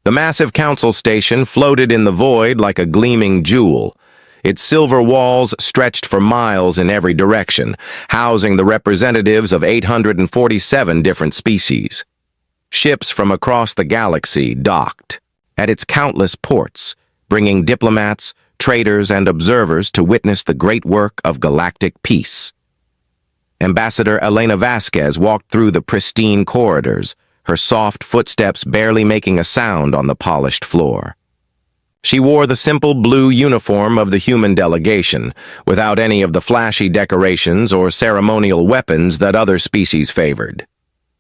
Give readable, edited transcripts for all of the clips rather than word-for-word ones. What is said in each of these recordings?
The massive council station floated in the void like a gleaming jewel. Its silver walls stretched for miles in every direction, housing the representatives of 847 different species. Ships from across the galaxy docked at its countless ports, bringing diplomats, traders, and observers to witness the great work of galactic peace. Ambassador Elena Vasquez walked through the pristine corridors, her soft footsteps barely making a sound on the polished floor. She wore the simple blue uniform of the human delegation, without any of the flashy decorations or ceremonial weapons that other species favored.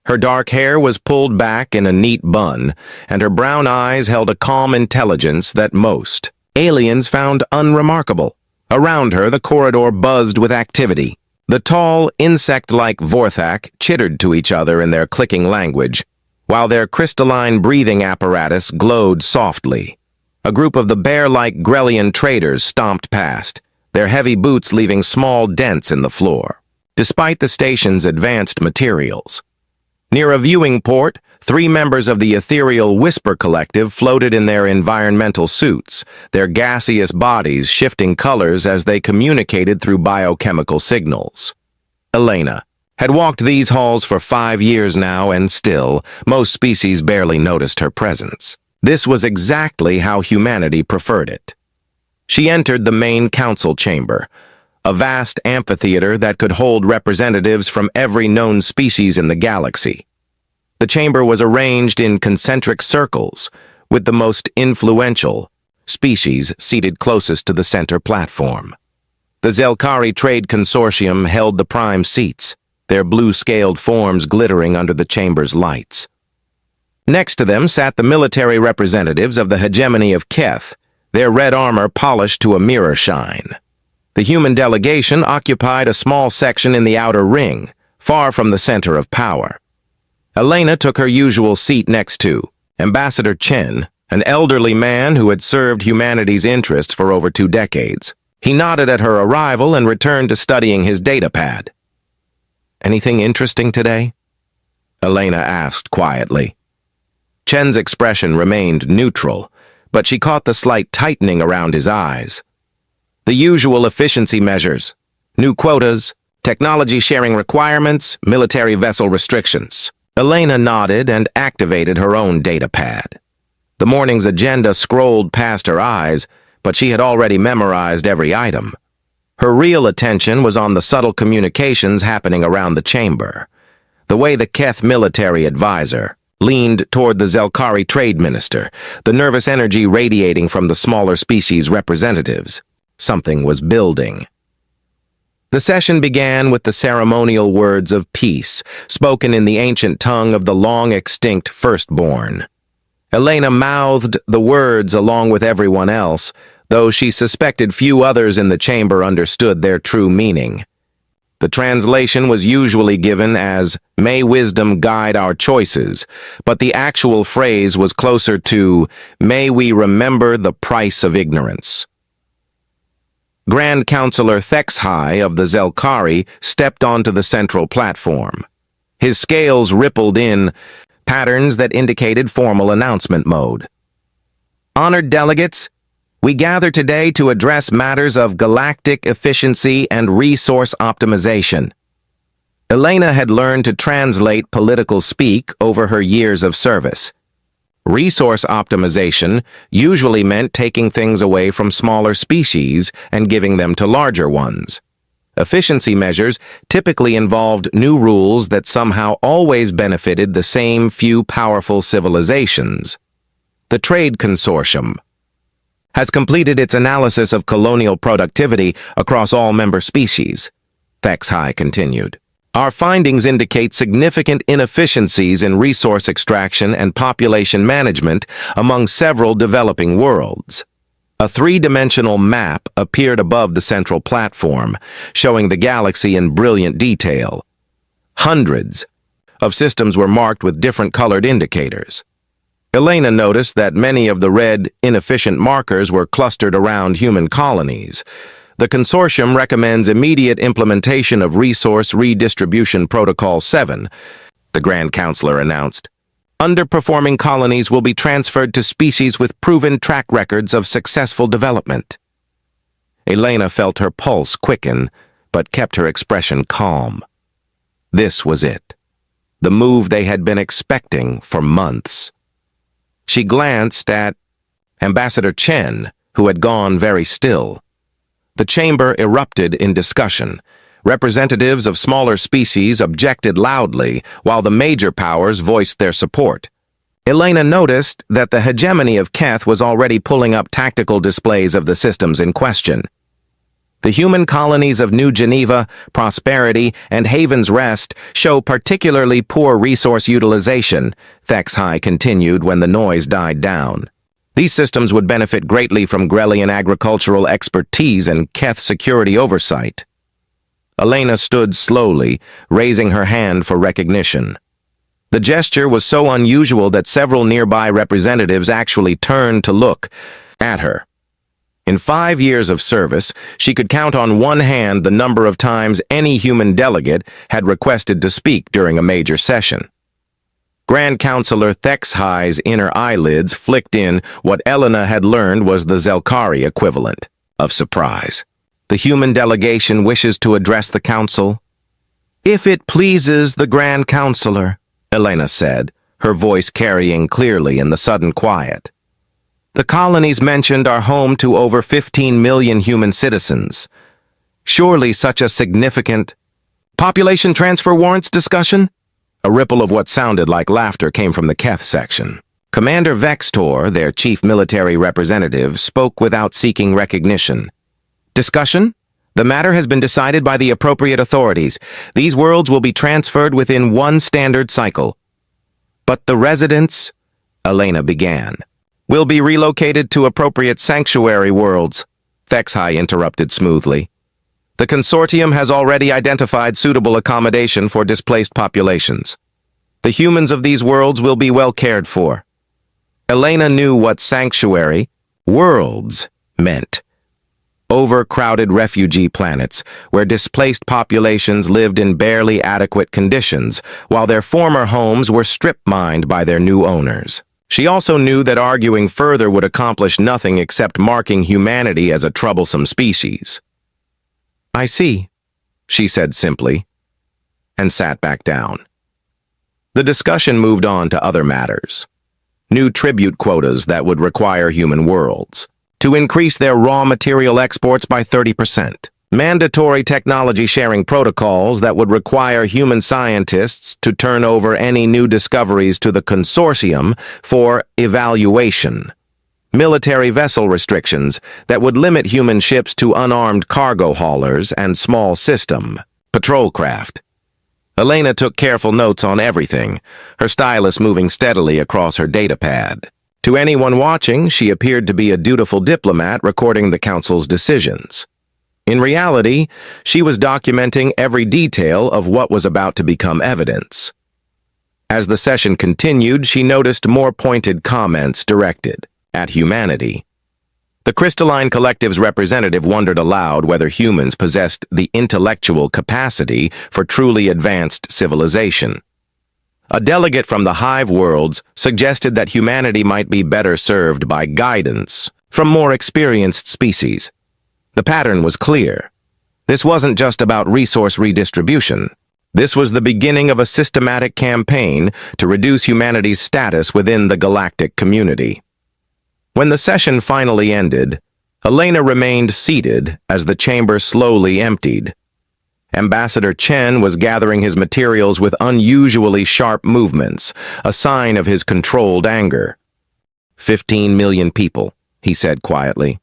Her dark hair was pulled back in a neat bun, and her brown eyes held a calm intelligence that most aliens found unremarkable. Around her, the corridor buzzed with activity. The tall, insect-like Vorthak chittered to each other in their clicking language, while their crystalline breathing apparatus glowed softly. A group of the bear-like Grellian traders stomped past, their heavy boots leaving small dents in the floor, despite the station's advanced materials. Near a viewing port, 3 members of the ethereal Whisper Collective floated in their environmental suits, their gaseous bodies shifting colors as they communicated through biochemical signals. Elena had walked these halls for 5 years now, and still, most species barely noticed her presence. This was exactly how humanity preferred it. She entered the main council chamber, a vast amphitheater that could hold representatives from every known species in the galaxy. The chamber was arranged in concentric circles, with the most influential species seated closest to the center platform. The Zelkari Trade Consortium held the prime seats, their blue-scaled forms glittering under the chamber's lights. Next to them sat the military representatives of the hegemony of Keth, their red armor polished to a mirror shine. The human delegation occupied a small section in the outer ring, far from the center of power. Elena took her usual seat next to Ambassador Chen, an elderly man who had served humanity's interests for over 2 decades. He nodded at her arrival and returned to studying his datapad. "Anything interesting today?" Elena asked quietly. Chen's expression remained neutral, but she caught the slight tightening around his eyes. The usual efficiency measures: new quotas, technology sharing requirements, military vessel restrictions. Elena nodded and activated her own datapad. The morning's agenda scrolled past her eyes, but she had already memorized every item. Her real attention was on the subtle communications happening around the chamber. The way the Keth military advisor leaned toward the Zelkari trade minister, the nervous energy radiating from the smaller species representatives. Something was building. The session began with the ceremonial words of peace, spoken in the ancient tongue of the long-extinct firstborn. Elena mouthed the words along with everyone else, though she suspected few others in the chamber understood their true meaning. The translation was usually given as, "May wisdom guide our choices," but the actual phrase was closer to, "May we remember the price of ignorance." Grand Counselor Thexhai of the Zelkari stepped onto the central platform. His scales rippled in patterns that indicated formal announcement mode. "Honored delegates, we gather today to address matters of galactic efficiency and resource optimization." Elena had learned to translate political speak over her years of service. Resource optimization usually meant taking things away from smaller species and giving them to larger ones. Efficiency measures typically involved new rules that somehow always benefited the same few powerful civilizations. The Trade Consortium has completed its analysis of colonial productivity across all member species, Thexhai continued. Our findings indicate significant inefficiencies in resource extraction and population management among several developing worlds. A 3-dimensional map appeared above the central platform, showing the galaxy in brilliant detail. Hundreds of systems were marked with different colored indicators. Elena noticed that many of the red, inefficient markers were clustered around human colonies. The consortium recommends immediate implementation of Resource Redistribution Protocol 7, the Grand Counselor announced. Underperforming colonies will be transferred to species with proven track records of successful development. Elena felt her pulse quicken, but kept her expression calm. This was it. The move they had been expecting for months. She glanced at Ambassador Chen, who had gone very still. The chamber erupted in discussion. Representatives of smaller species objected loudly, while the major powers voiced their support. Elena noticed that the hegemony of Keth was already pulling up tactical displays of the systems in question. The human colonies of New Geneva, Prosperity, and Haven's Rest show particularly poor resource utilization, HFY continued when the noise died down. These systems would benefit greatly from Grellian agricultural expertise and Keth security oversight. Elena stood slowly, raising her hand for recognition. The gesture was so unusual that several nearby representatives actually turned to look at her. In 5 years of service, she could count on one hand the number of times any human delegate had requested to speak during a major session. Grand Counselor HFY's inner eyelids flicked in what Elena had learned was the Zelkari equivalent of surprise. The human delegation wishes to address the council. If it pleases the Grand Counselor, Elena said, her voice carrying clearly in the sudden quiet. The colonies mentioned are home to over 15 million human citizens. Surely such a significant population transfer warrants discussion? A ripple of what sounded like laughter came from the Keth section. Commander Vextor, their chief military representative, spoke without seeking recognition. Discussion? The matter has been decided by the appropriate authorities. These worlds will be transferred within one standard cycle. But the residents, Elena began, will be relocated to appropriate sanctuary worlds, HFY interrupted smoothly. The consortium has already identified suitable accommodation for displaced populations. The humans of these worlds will be well cared for. Elena knew what sanctuary worlds meant. Overcrowded refugee planets, where displaced populations lived in barely adequate conditions, while their former homes were strip-mined by their new owners. She also knew that arguing further would accomplish nothing except marking humanity as a troublesome species. I see, she said simply, and sat back down. The discussion moved on to other matters. New tribute quotas that would require human worlds to increase their raw material exports by 30%. Mandatory technology sharing protocols that would require human scientists to turn over any new discoveries to the consortium for evaluation. Military vessel restrictions that would limit human ships to unarmed cargo haulers and small system patrol craft. Elena took careful notes on everything, her stylus moving steadily across her datapad. To anyone watching, she appeared to be a dutiful diplomat recording the council's decisions. In reality, she was documenting every detail of what was about to become evidence. As the session continued, she noticed more pointed comments directed at humanity. The Crystalline Collective's representative wondered aloud whether humans possessed the intellectual capacity for truly advanced civilization. A delegate from the Hive worlds suggested that humanity might be better served by guidance from more experienced species. The pattern was clear. This wasn't just about resource redistribution. This was the beginning of a systematic campaign to reduce humanity's status within the galactic community. When the session finally ended, Elena remained seated as the chamber slowly emptied. Ambassador Chen was gathering his materials with unusually sharp movements, a sign of his controlled anger. 15 million people, he said quietly.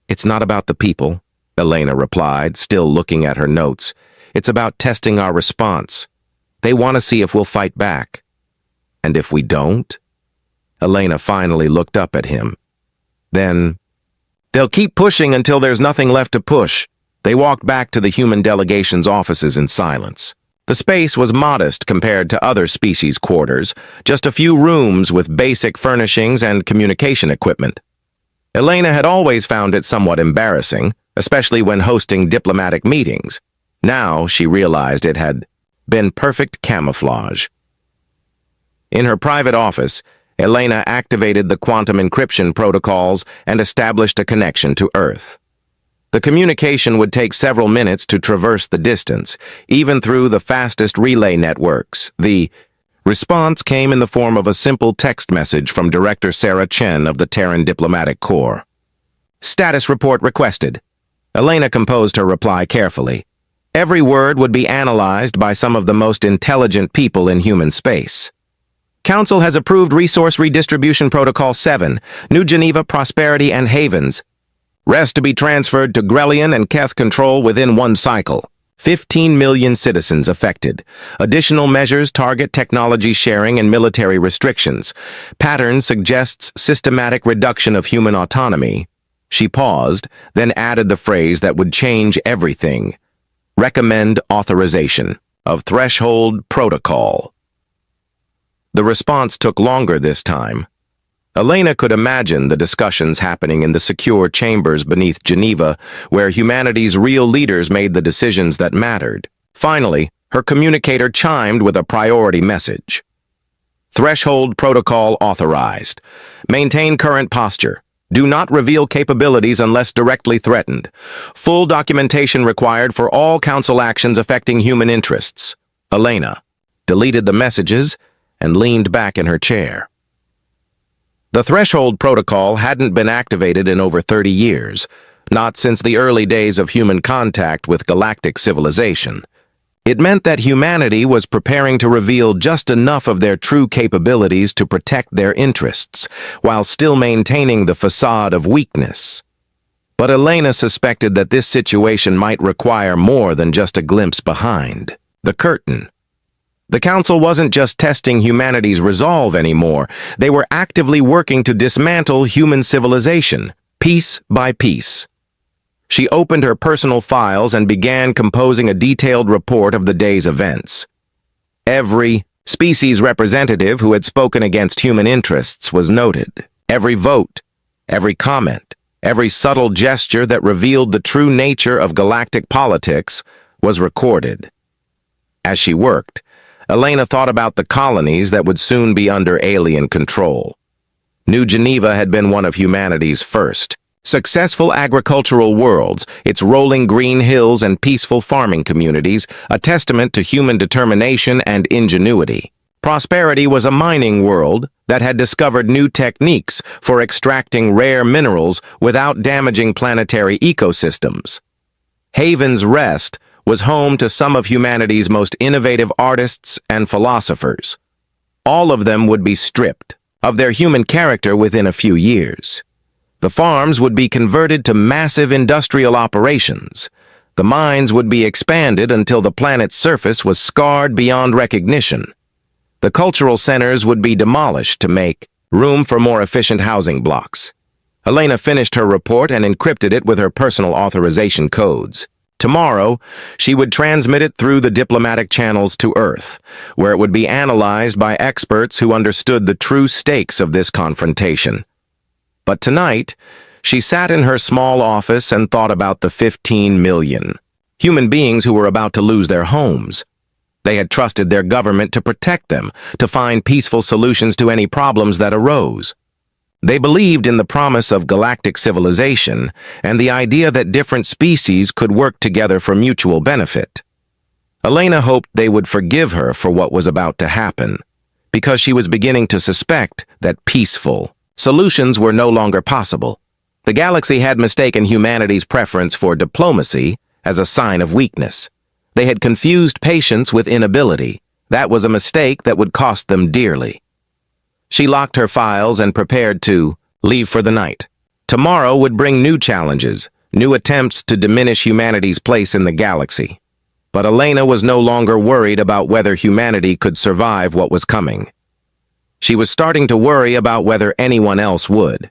It's not about the people, Elena replied, still looking at her notes. It's about testing our response. They want to see if we'll fight back. And if we don't? Elena finally looked up at him. Then, they'll keep pushing until there's nothing left to push. They walked back to the human delegation's offices in silence. The space was modest compared to other species' quarters, just a few rooms with basic furnishings and communication equipment. Elena had always found it somewhat embarrassing, especially when hosting diplomatic meetings. Now she realized it had been perfect camouflage. In her private office, Elena activated the quantum encryption protocols and established a connection to Earth. The communication would take several minutes to traverse the distance, even through the fastest relay networks. The response came in the form of a simple text message from Director Sarah Chen of the Terran Diplomatic Corps. Status report requested. Elena composed her reply carefully. Every word would be analyzed by some of the most intelligent people in human space. Council has approved Resource Redistribution Protocol 7, New Geneva Prosperity and Havens. Rest to be transferred to Grelian and Keth control within one cycle. 15 million citizens affected. Additional measures target technology sharing and military restrictions. Pattern suggests systematic reduction of human autonomy. She paused, then added the phrase that would change everything. Recommend authorization of threshold protocol. The response took longer this time. Elena could imagine the discussions happening in the secure chambers beneath Geneva, where humanity's real leaders made the decisions that mattered. Finally, her communicator chimed with a priority message. Threshold protocol authorized. Maintain current posture. Do not reveal capabilities unless directly threatened. Full documentation required for all council actions affecting human interests. Elena deleted the messages and leaned back in her chair. The threshold protocol hadn't been activated in over 30 years, not since the early days of human contact with galactic civilization. It meant that humanity was preparing to reveal just enough of their true capabilities to protect their interests, while still maintaining the facade of weakness. But Elena suspected that this situation might require more than just a glimpse behind the curtain. The Council wasn't just testing humanity's resolve anymore. They were actively working to dismantle human civilization, piece by piece. She opened her personal files and began composing a detailed report of the day's events. Every species representative who had spoken against human interests was noted. Every vote, every comment, every subtle gesture that revealed the true nature of galactic politics was recorded. As she worked, Elena thought about the colonies that would soon be under alien control. New Geneva had been one of humanity's first successful agricultural worlds, its rolling green hills and peaceful farming communities, a testament to human determination and ingenuity. Prosperity was a mining world that had discovered new techniques for extracting rare minerals without damaging planetary ecosystems. Haven's Rest was home to some of humanity's most innovative artists and philosophers. All of them would be stripped of their human character within a few years. The farms would be converted to massive industrial operations. The mines would be expanded until the planet's surface was scarred beyond recognition. The cultural centers would be demolished to make room for more efficient housing blocks. Elena finished her report and encrypted it with her personal authorization codes. Tomorrow, she would transmit it through the diplomatic channels to Earth, where it would be analyzed by experts who understood the true stakes of this confrontation. But tonight, she sat in her small office and thought about the 15 million human beings who were about to lose their homes. They had trusted their government to protect them, to find peaceful solutions to any problems that arose. They believed in the promise of galactic civilization and the idea that different species could work together for mutual benefit. Elena hoped they would forgive her for what was about to happen, because she was beginning to suspect that peaceful solutions were no longer possible. The galaxy had mistaken humanity's preference for diplomacy as a sign of weakness. They had confused patience with inability. That was a mistake that would cost them dearly. She locked her files and prepared to leave for the night. Tomorrow would bring new challenges, new attempts to diminish humanity's place in the galaxy. But Elena was no longer worried about whether humanity could survive what was coming. She was starting to worry about whether anyone else would.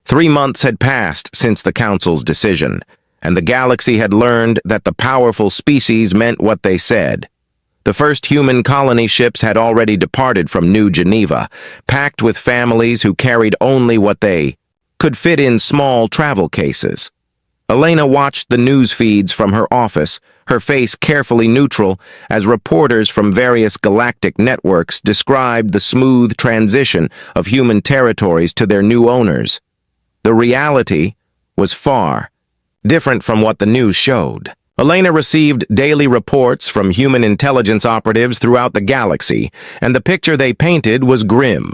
3 months had passed since the Council's decision, and the galaxy had learned that the powerful species meant what they said. The first human colony ships had already departed from New Geneva, packed with families who carried only what they could fit in small travel cases. Elena watched the news feeds from her office, her face carefully neutral, as reporters from various galactic networks described the smooth transition of human territories to their new owners. The reality was far different from what the news showed. Elena received daily reports from human intelligence operatives throughout the galaxy, and the picture they painted was grim.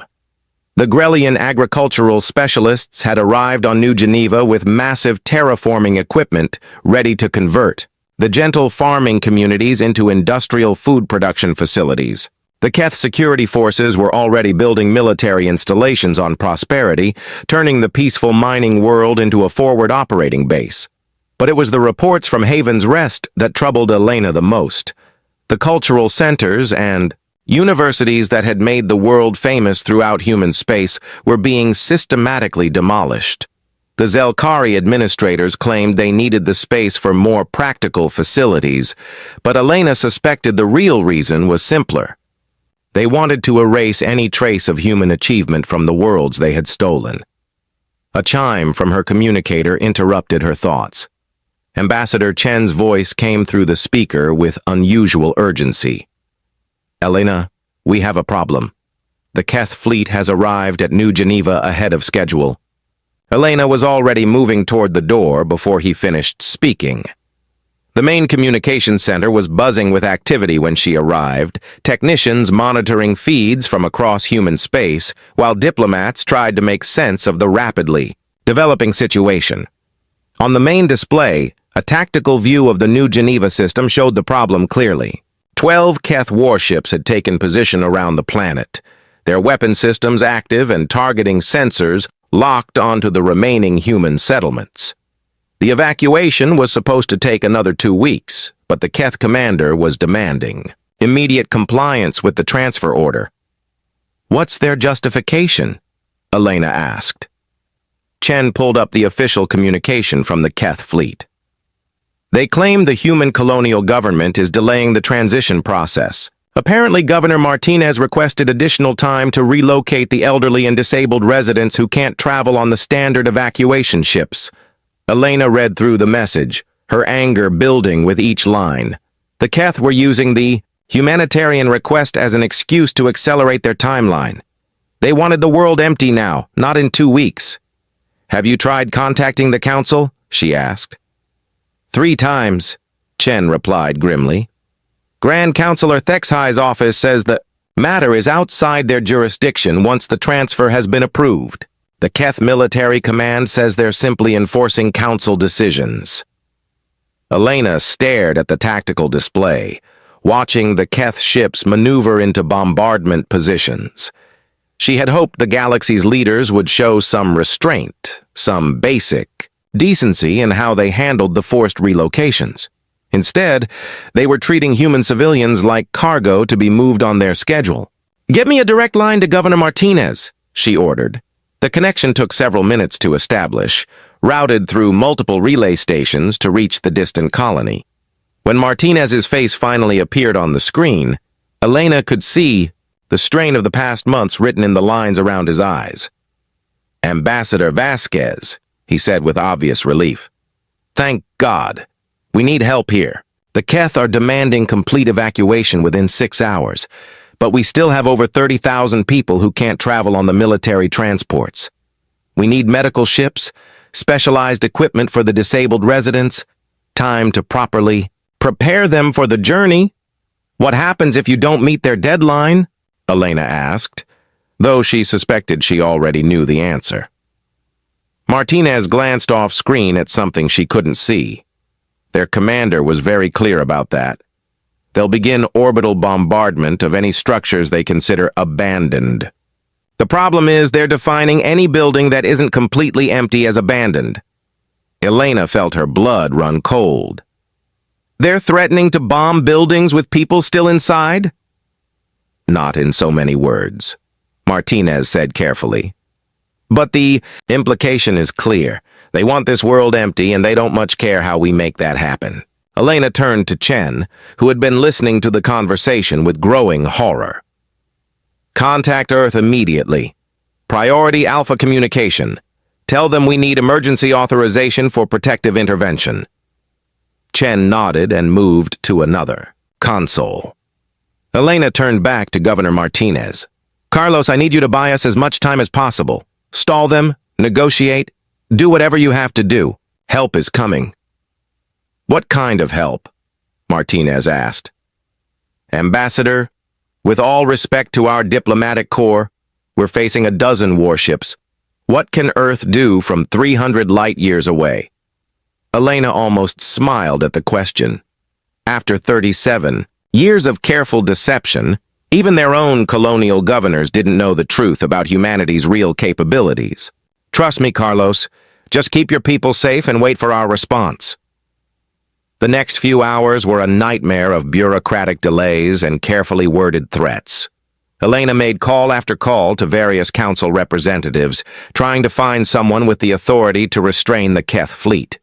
The Grellian agricultural specialists had arrived on New Geneva with massive terraforming equipment ready to convert the gentle farming communities into industrial food production facilities. The Keth security forces were already building military installations on Prosperity, turning the peaceful mining world into a forward operating base. But it was the reports from Haven's Rest that troubled Elena the most. The cultural centers and universities that had made the world famous throughout human space were being systematically demolished. The Zelkari administrators claimed they needed the space for more practical facilities, but Elena suspected the real reason was simpler. They wanted to erase any trace of human achievement from the worlds they had stolen. A chime from her communicator interrupted her thoughts. Ambassador Chen's voice came through the speaker with unusual urgency. Elena, we have a problem. The Keth fleet has arrived at New Geneva ahead of schedule. Elena was already moving toward the door before he finished speaking. The main communications center was buzzing with activity when she arrived, technicians monitoring feeds from across human space, while diplomats tried to make sense of the rapidly developing situation. On the main display, a tactical view of the New Geneva system showed the problem clearly. 12 Keth warships had taken position around the planet, their weapon systems active and targeting sensors locked onto the remaining human settlements. The evacuation was supposed to take another 2 weeks, but the Keth commander was demanding immediate compliance with the transfer order. What's their justification? Elena asked. Chen pulled up the official communication from the Keth fleet. They claim the human colonial government is delaying the transition process. Apparently, Governor Martinez requested additional time to relocate the elderly and disabled residents who can't travel on the standard evacuation ships. Elena read through the message, her anger building with each line. The Keth were using the humanitarian request as an excuse to accelerate their timeline. They wanted the world empty now, not in 2 weeks. Have you tried contacting the council? She asked. 3 times, Chen replied grimly. Grand Counselor Thexhai's office says the matter is outside their jurisdiction once the transfer has been approved. The Keth Military Command says they're simply enforcing council decisions. Elena stared at the tactical display, watching the Keth ships maneuver into bombardment positions. She had hoped the galaxy's leaders would show some restraint, some basic decency in how they handled the forced relocations. Instead, they were treating human civilians like cargo to be moved on their schedule. "Get me a direct line to Governor Martinez," she ordered. The connection took several minutes to establish, routed through multiple relay stations to reach the distant colony. When Martinez's face finally appeared on the screen, Elena could see the strain of the past months written in the lines around his eyes. "Ambassador Vasquez," he said with obvious relief. "Thank God. We need help here. The Keth are demanding complete evacuation within 6 hours, but we still have over 30,000 people who can't travel on the military transports. We need medical ships, specialized equipment for the disabled residents, time to properly prepare them for the journey. What happens if you don't meet their deadline?" Elena asked, though she suspected she already knew the answer. Martinez glanced off screen at something she couldn't see. Their commander was very clear about that. They'll begin orbital bombardment of any structures they consider abandoned. The problem is they're defining any building that isn't completely empty as abandoned. Elena felt her blood run cold. They're threatening to bomb buildings with people still inside? Not in so many words, Martinez said carefully. But the implication is clear. They want this world empty, and they don't much care how we make that happen. Elena turned to Chen, who had been listening to the conversation with growing horror. "Contact Earth immediately. Priority Alpha communication. Tell them we need emergency authorization for protective intervention. Chen nodded and moved to another console. Elena turned back to Governor Martinez. Carlos, I need you to buy us as much time as possible. Stall them, negotiate, do whatever you have to do. Help is coming. What kind of help? Martinez asked. Ambassador, with all respect to our diplomatic corps, we're facing a dozen warships. What can Earth do from 300 light-years away? Elena almost smiled at the question. After 37 years of careful deception, even their own colonial governors didn't know the truth about humanity's real capabilities. Trust me, Carlos. Just keep your people safe and wait for our response. The next few hours were a nightmare of bureaucratic delays and carefully worded threats. Elena made call after call to various council representatives, trying to find someone with the authority to restrain the Keth fleet.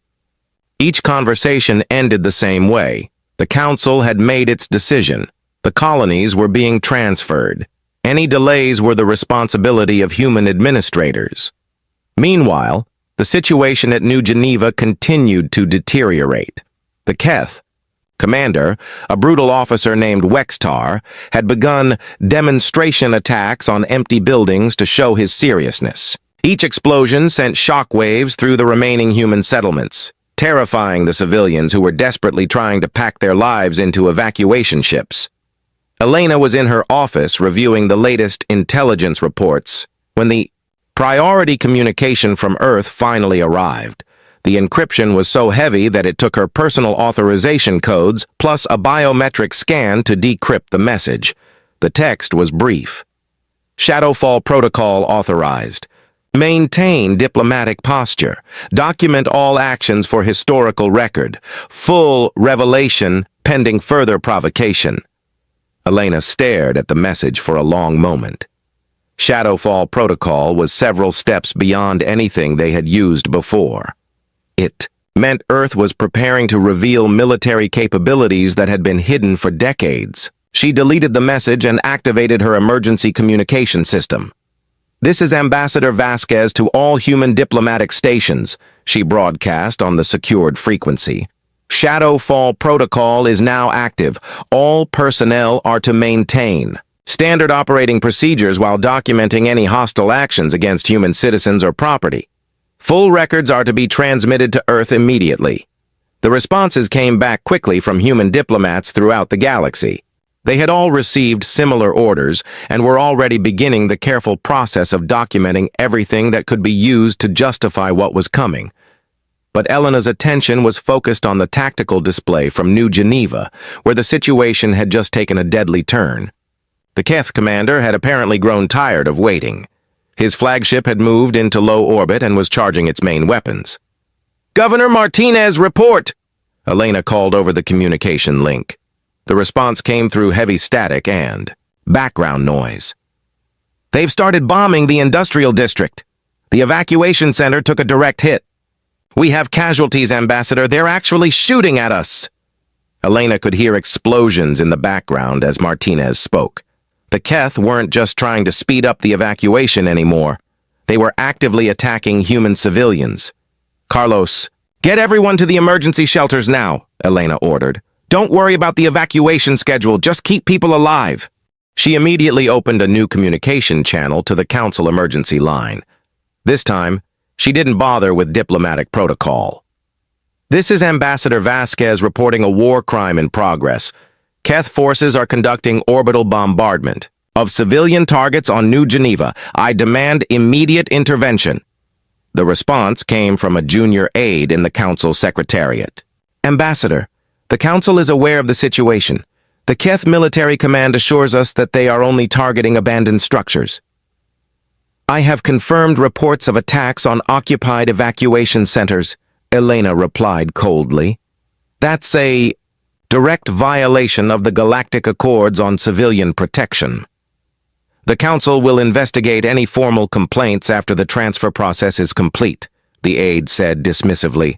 Each conversation ended the same way. The council had made its decision. The colonies were being transferred. Any delays were the responsibility of human administrators. Meanwhile, the situation at New Geneva continued to deteriorate. The Keth commander, a brutal officer named Wextar, had begun demonstration attacks on empty buildings to show his seriousness. Each explosion sent shockwaves through the remaining human settlements, terrifying the civilians who were desperately trying to pack their lives into evacuation ships. Elena was in her office reviewing the latest intelligence reports when the priority communication from Earth finally arrived. The encryption was so heavy that it took her personal authorization codes plus a biometric scan to decrypt the message. The text was brief. Shadowfall Protocol authorized. Maintain diplomatic posture. Document all actions for historical record. Full revelation pending further provocation. Elena stared at the message for a long moment. Shadowfall Protocol was several steps beyond anything they had used before. It meant Earth was preparing to reveal military capabilities that had been hidden for decades. She deleted the message and activated her emergency communication system. This is Ambassador Vasquez to all human diplomatic stations, she broadcast on the secured frequency. Shadowfall Protocol is now active. All personnel are to maintain standard operating procedures while documenting any hostile actions against human citizens or property. Full records are to be transmitted to Earth immediately. The responses came back quickly from human diplomats throughout the galaxy. They had all received similar orders and were already beginning the careful process of documenting everything that could be used to justify what was coming. But Elena's attention was focused on the tactical display from New Geneva, where the situation had just taken a deadly turn. The Keth commander had apparently grown tired of waiting. His flagship had moved into low orbit and was charging its main weapons. Governor Martinez, report! Elena called over the communication link. The response came through heavy static and background noise. They've started bombing the industrial district. The evacuation center took a direct hit. We have casualties, Ambassador. They're actually shooting at us. Elena could hear explosions in the background as Martinez spoke. The Keth weren't just trying to speed up the evacuation anymore. They were actively attacking human civilians. Carlos, get everyone to the emergency shelters now, Elena ordered. Don't worry about the evacuation schedule, just keep people alive. She immediately opened a new communication channel to the Council emergency line. This time, she didn't bother with diplomatic protocol. This is Ambassador Vasquez reporting a war crime in progress. Keth forces are conducting orbital bombardment of civilian targets on New Geneva. I demand immediate intervention. The response came from a junior aide in the Council Secretariat. Ambassador, the Council is aware of the situation. The Keth military command assures us that they are only targeting abandoned structures. I have confirmed reports of attacks on occupied evacuation centers, Elena replied coldly. That's a direct violation of the Galactic Accords on civilian protection. The Council will investigate any formal complaints after the transfer process is complete, the aide said dismissively.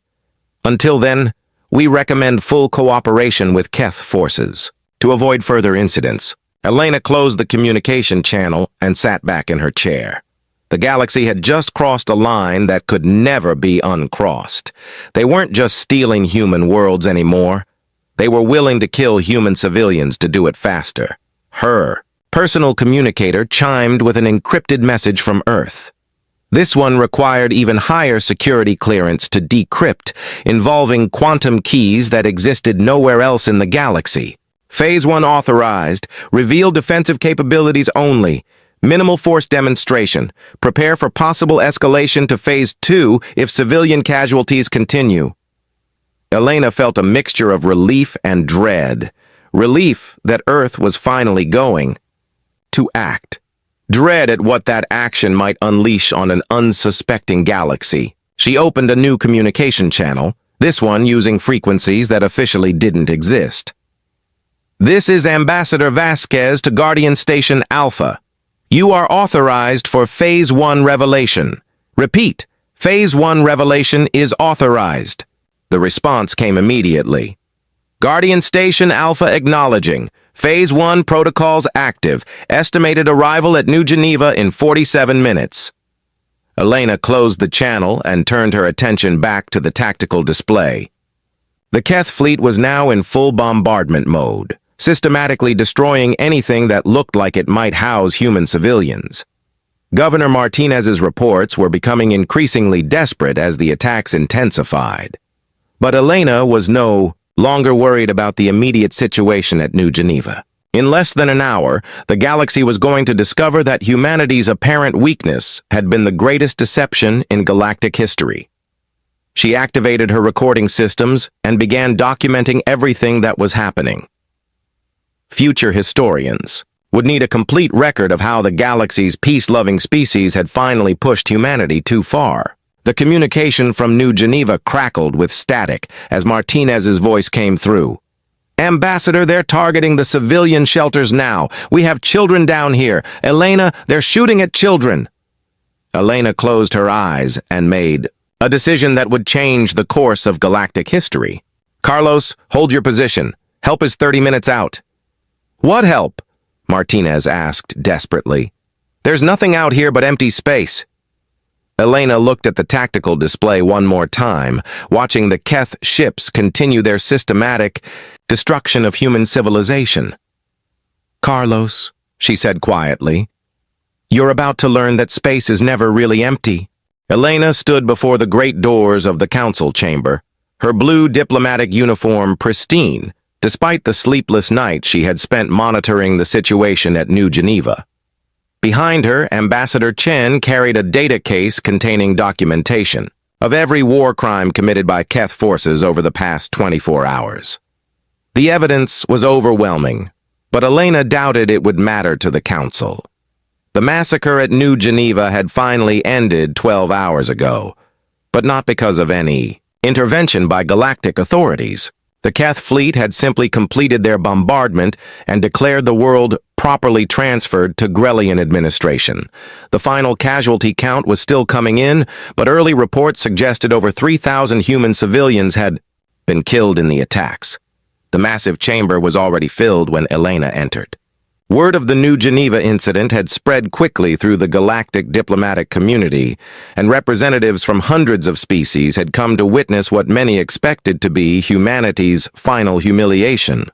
Until then, we recommend full cooperation with Keth forces. To avoid further incidents, Elena closed the communication channel and sat back in her chair. The galaxy had just crossed a line that could never be uncrossed. They weren't just stealing human worlds anymore. They were willing to kill human civilians to do it faster. Her personal communicator chimed with an encrypted message from Earth. This one required even higher security clearance to decrypt, involving quantum keys that existed nowhere else in the galaxy. Phase 1 authorized. Reveal defensive capabilities only. Minimal force demonstration. Prepare for possible escalation to Phase 2 if civilian casualties continue. Elena felt a mixture of relief and dread. Relief that Earth was finally going to act. Dread at what that action might unleash on an unsuspecting galaxy. She opened a new communication channel, this one using frequencies that officially didn't exist. This is Ambassador Vasquez to Guardian Station Alpha. You are authorized for Phase 1 revelation. Repeat, Phase 1 revelation is authorized. The response came immediately. Guardian Station Alpha acknowledging. Phase 1 protocols active. Estimated arrival at New Geneva in 47 minutes. Elena closed the channel and turned her attention back to the tactical display. The Keth fleet was now in full bombardment mode, systematically destroying anything that looked like it might house human civilians. Governor Martinez's reports were becoming increasingly desperate as the attacks intensified. But Elena was no longer worried about the immediate situation at New Geneva. In less than an hour, the galaxy was going to discover that humanity's apparent weakness had been the greatest deception in galactic history. She activated her recording systems and began documenting everything that was happening. Future historians would need a complete record of how the galaxy's peace-loving species had finally pushed humanity too far. The communication from New Geneva crackled with static as Martinez's voice came through. Ambassador, they're targeting the civilian shelters now. We have children down here. Elena, they're shooting at children. Elena closed her eyes and made a decision that would change the course of galactic history. Carlos, hold your position. Help is 30 minutes out. What help? Martinez asked desperately. There's nothing out here but empty space. Elena looked at the tactical display one more time, watching the Keth ships continue their systematic destruction of human civilization. Carlos, she said quietly, you're about to learn that space is never really empty. Elena stood before the great doors of the council chamber, her blue diplomatic uniform pristine, despite the sleepless night she had spent monitoring the situation at New Geneva. Behind her, Ambassador Chen carried a data case containing documentation of every war crime committed by Keth forces over the past 24 hours. The evidence was overwhelming, but Elena doubted it would matter to the council. The massacre at New Geneva had finally ended 12 hours ago, but not because of any intervention by galactic authorities. The Keth fleet had simply completed their bombardment and declared the world properly transferred to Grellian administration. The final casualty count was still coming in, but early reports suggested over 3,000 human civilians had been killed in the attacks. The massive chamber was already filled when Elena entered. Word of the New Geneva incident had spread quickly through the galactic diplomatic community, and representatives from hundreds of species had come to witness what many expected to be humanity's final humiliation.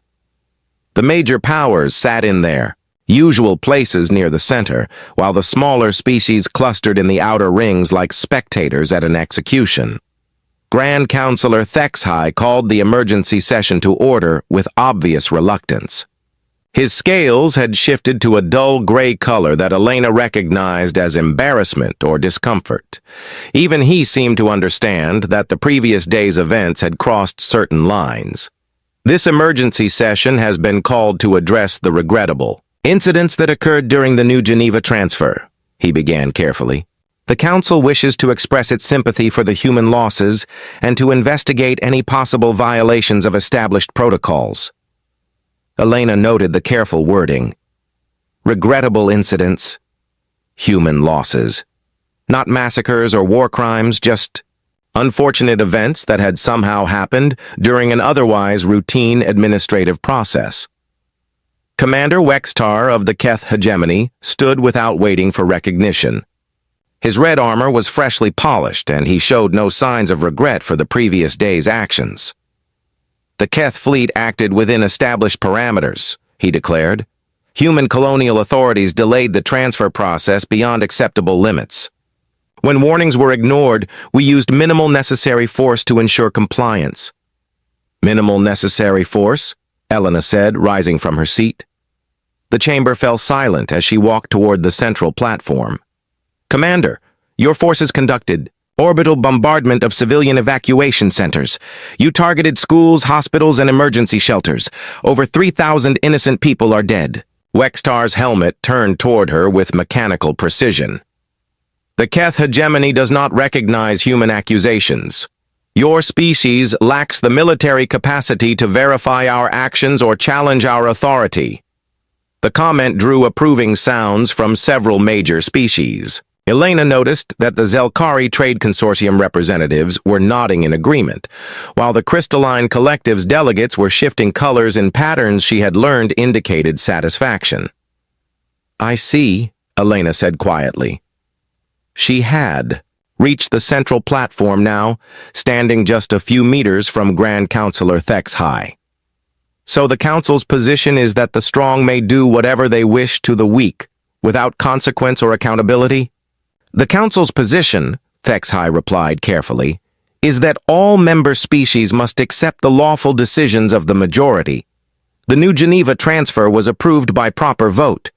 The major powers sat in their usual places near the center, while the smaller species clustered in the outer rings like spectators at an execution. Grand Counselor Thexhai called the emergency session to order with obvious reluctance. His scales had shifted to a dull gray color that Elena recognized as embarrassment or discomfort. Even he seemed to understand that the previous day's events had crossed certain lines. This emergency session has been called to address the regrettable incidents that occurred during the New Geneva transfer, he began carefully. The Council wishes to express its sympathy for the human losses and to investigate any possible violations of established protocols. Elena noted the careful wording. Regrettable incidents, human losses. Not massacres or war crimes, just unfortunate events that had somehow happened during an otherwise routine administrative process. Commander Wextar of the Keth hegemony stood without waiting for recognition. His red armor was freshly polished, and he showed no signs of regret for the previous day's actions. The Keth fleet acted within established parameters, he declared. Human colonial authorities delayed the transfer process beyond acceptable limits. When warnings were ignored, we used minimal necessary force to ensure compliance. Minimal necessary force? Elena said, rising from her seat. The chamber fell silent as she walked toward the central platform. Commander, your forces conducted orbital bombardment of civilian evacuation centers. You targeted schools, hospitals, and emergency shelters. Over 3,000 innocent people are dead. Wextar's helmet turned toward her with mechanical precision. The Keth hegemony does not recognize human accusations. Your species lacks the military capacity to verify our actions or challenge our authority. The comment drew approving sounds from several major species. Elena noticed that the Zelkari Trade Consortium representatives were nodding in agreement, while the Crystalline Collective's delegates were shifting colors in patterns she had learned indicated satisfaction. I see, Elena said quietly. She had reached the central platform now, standing just a few meters from Grand Counselor Thex High. So the Council's position is that the strong may do whatever they wish to the weak, without consequence or accountability? The Council's position, Thex High replied carefully, is that all member species must accept the lawful decisions of the majority. The New Geneva transfer was approved by proper vote.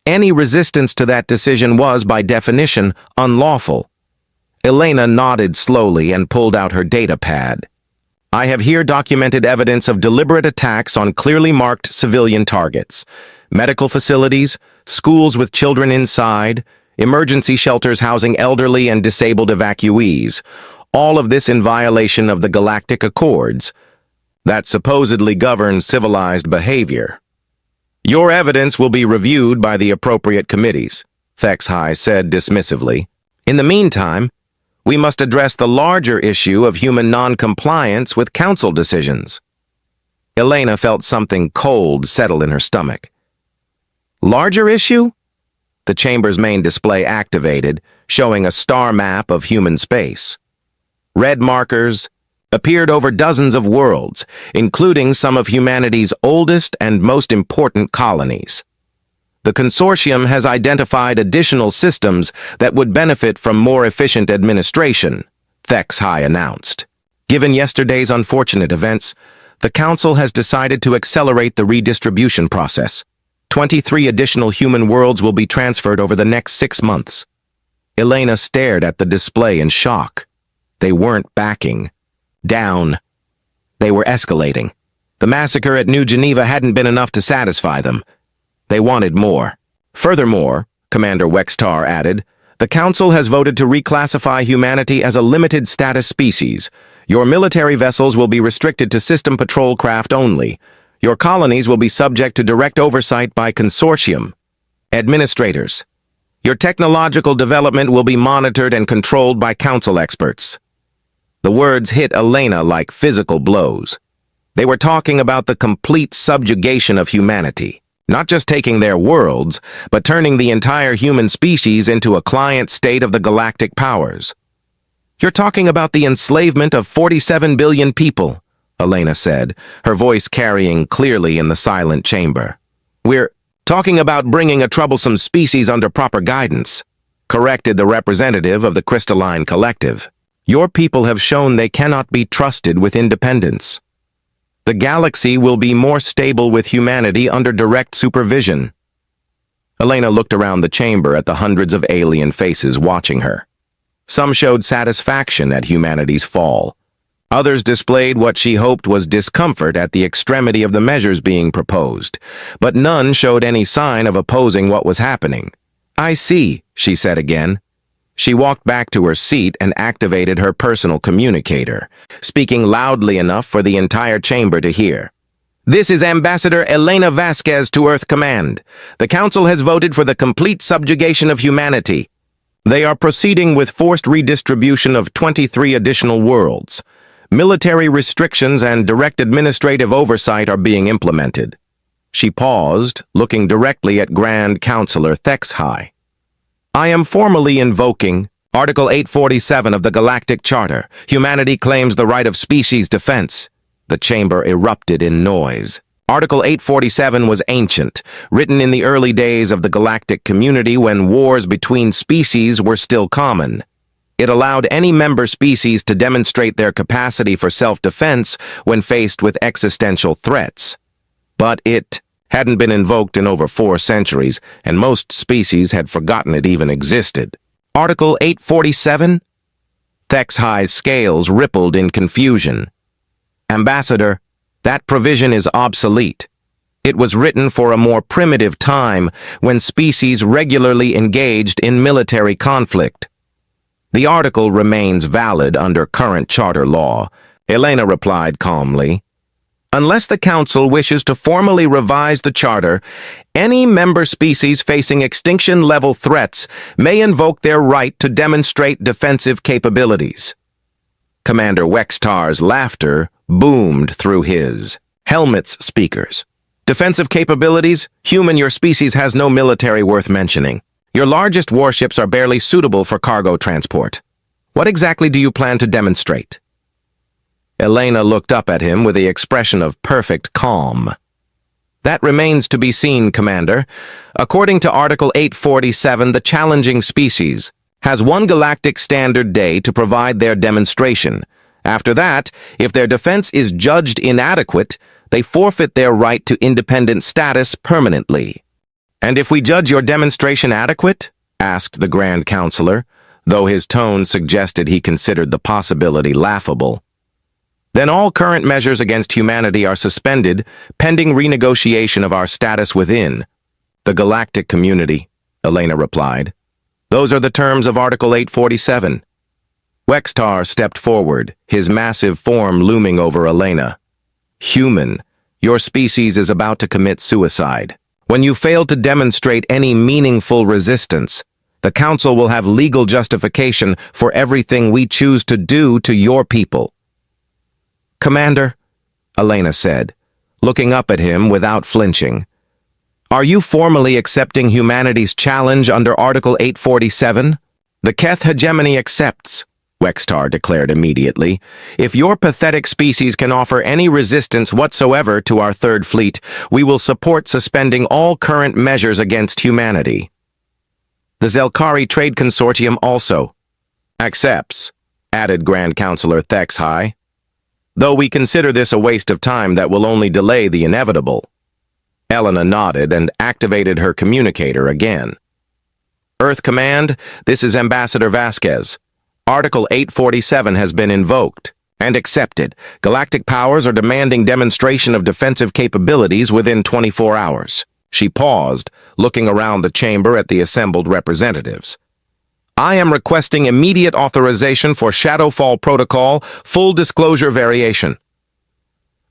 Any resistance to that decision was, by definition, unlawful. Elena nodded slowly and pulled out her data pad. I have here documented evidence of deliberate attacks on clearly marked civilian targets, medical facilities, schools with children inside, emergency shelters housing elderly and disabled evacuees, all of this in violation of the Galactic Accords that supposedly govern civilized behavior. Your evidence will be reviewed by the appropriate committees, Thex High said dismissively. In the meantime, we must address the larger issue of human non-compliance with council decisions. Elena felt something cold settle in her stomach. Larger issue? The chamber's main display activated, showing a star map of human space. Red markers appeared over dozens of worlds, including some of humanity's oldest and most important colonies. The consortium has identified additional systems that would benefit from more efficient administration, Thex High announced. Given yesterday's unfortunate events, the Council has decided to accelerate the redistribution process. 23 additional human worlds will be transferred over the next 6 months. Elena stared at the display in shock. They weren't backing down. They were escalating. The massacre at New Geneva hadn't been enough to satisfy them. They wanted more. Furthermore, Commander Wextar added, the Council has voted to reclassify humanity as a limited status species. Your military vessels will be restricted to system patrol craft only. Your colonies will be subject to direct oversight by consortium administrators. Your technological development will be monitored and controlled by council experts. The words hit Elena like physical blows. They were talking about the complete subjugation of humanity, not just taking their worlds, but turning the entire human species into a client state of the galactic powers. You're talking about the enslavement of 47 billion people, Elena said, her voice carrying clearly in the silent chamber. We're talking about bringing a troublesome species under proper guidance, corrected the representative of the Crystalline Collective. Your people have shown they cannot be trusted with independence. The galaxy will be more stable with humanity under direct supervision. Elena looked around the chamber at the hundreds of alien faces watching her. Some showed satisfaction at humanity's fall. Others displayed what she hoped was discomfort at the extremity of the measures being proposed, but none showed any sign of opposing what was happening. I see, she said again. She walked back to her seat and activated her personal communicator, speaking loudly enough for the entire chamber to hear. This is Ambassador Elena Vasquez to Earth Command. The Council has voted for the complete subjugation of humanity. They are proceeding with forced redistribution of 23 additional worlds. Military restrictions and direct administrative oversight are being implemented. She paused, looking directly at Grand Counselor Thex High. I am formally invoking Article 847 of the Galactic Charter. Humanity claims the right of species defense. The chamber erupted in noise. Article 847 was ancient, written in the early days of the galactic community when wars between species were still common. It allowed any member species to demonstrate their capacity for self-defense when faced with existential threats. But it hadn't been invoked in over 4 centuries, and most species had forgotten it even existed. Article 847? Thexhi's scales rippled in confusion. Ambassador, that provision is obsolete. It was written for a more primitive time when species regularly engaged in military conflict. The article remains valid under current charter law, Elena replied calmly. Unless the Council wishes to formally revise the charter, any member species facing extinction-level threats may invoke their right to demonstrate defensive capabilities. Commander Wextar's laughter boomed through his helmet's speakers. Defensive capabilities? Human, your species has no military worth mentioning. Your largest warships are barely suitable for cargo transport. What exactly do you plan to demonstrate? Elena looked up at him with the expression of perfect calm. That remains to be seen, Commander. According to Article 847, the challenging species has 1 galactic standard day to provide their demonstration. After that, if their defense is judged inadequate, they forfeit their right to independent status permanently. And if we judge your demonstration adequate? Asked the Grand Counselor, though his tone suggested he considered the possibility laughable. Then all current measures against humanity are suspended, pending renegotiation of our status within the galactic community, Elena replied. Those are the terms of Article 847. Wextar stepped forward, his massive form looming over Elena. Human, your species is about to commit suicide. When you fail to demonstrate any meaningful resistance, the Council will have legal justification for everything we choose to do to your people. Commander, Elena said, looking up at him without flinching. Are you formally accepting humanity's challenge under Article 847? The Keth hegemony accepts, Wextar declared immediately. If your pathetic species can offer any resistance whatsoever to our Third Fleet, we will support suspending all current measures against humanity. The Zelkari Trade Consortium also accepts, added Grand Counselor Thexhi. Though we consider this a waste of time that will only delay the inevitable. Elena nodded and activated her communicator again. Earth Command, this is Ambassador Vasquez. Article 847 has been invoked and accepted. Galactic powers are demanding demonstration of defensive capabilities within 24 hours. She paused, looking around the chamber at the assembled representatives. I am requesting immediate authorization for Shadowfall Protocol full disclosure variation.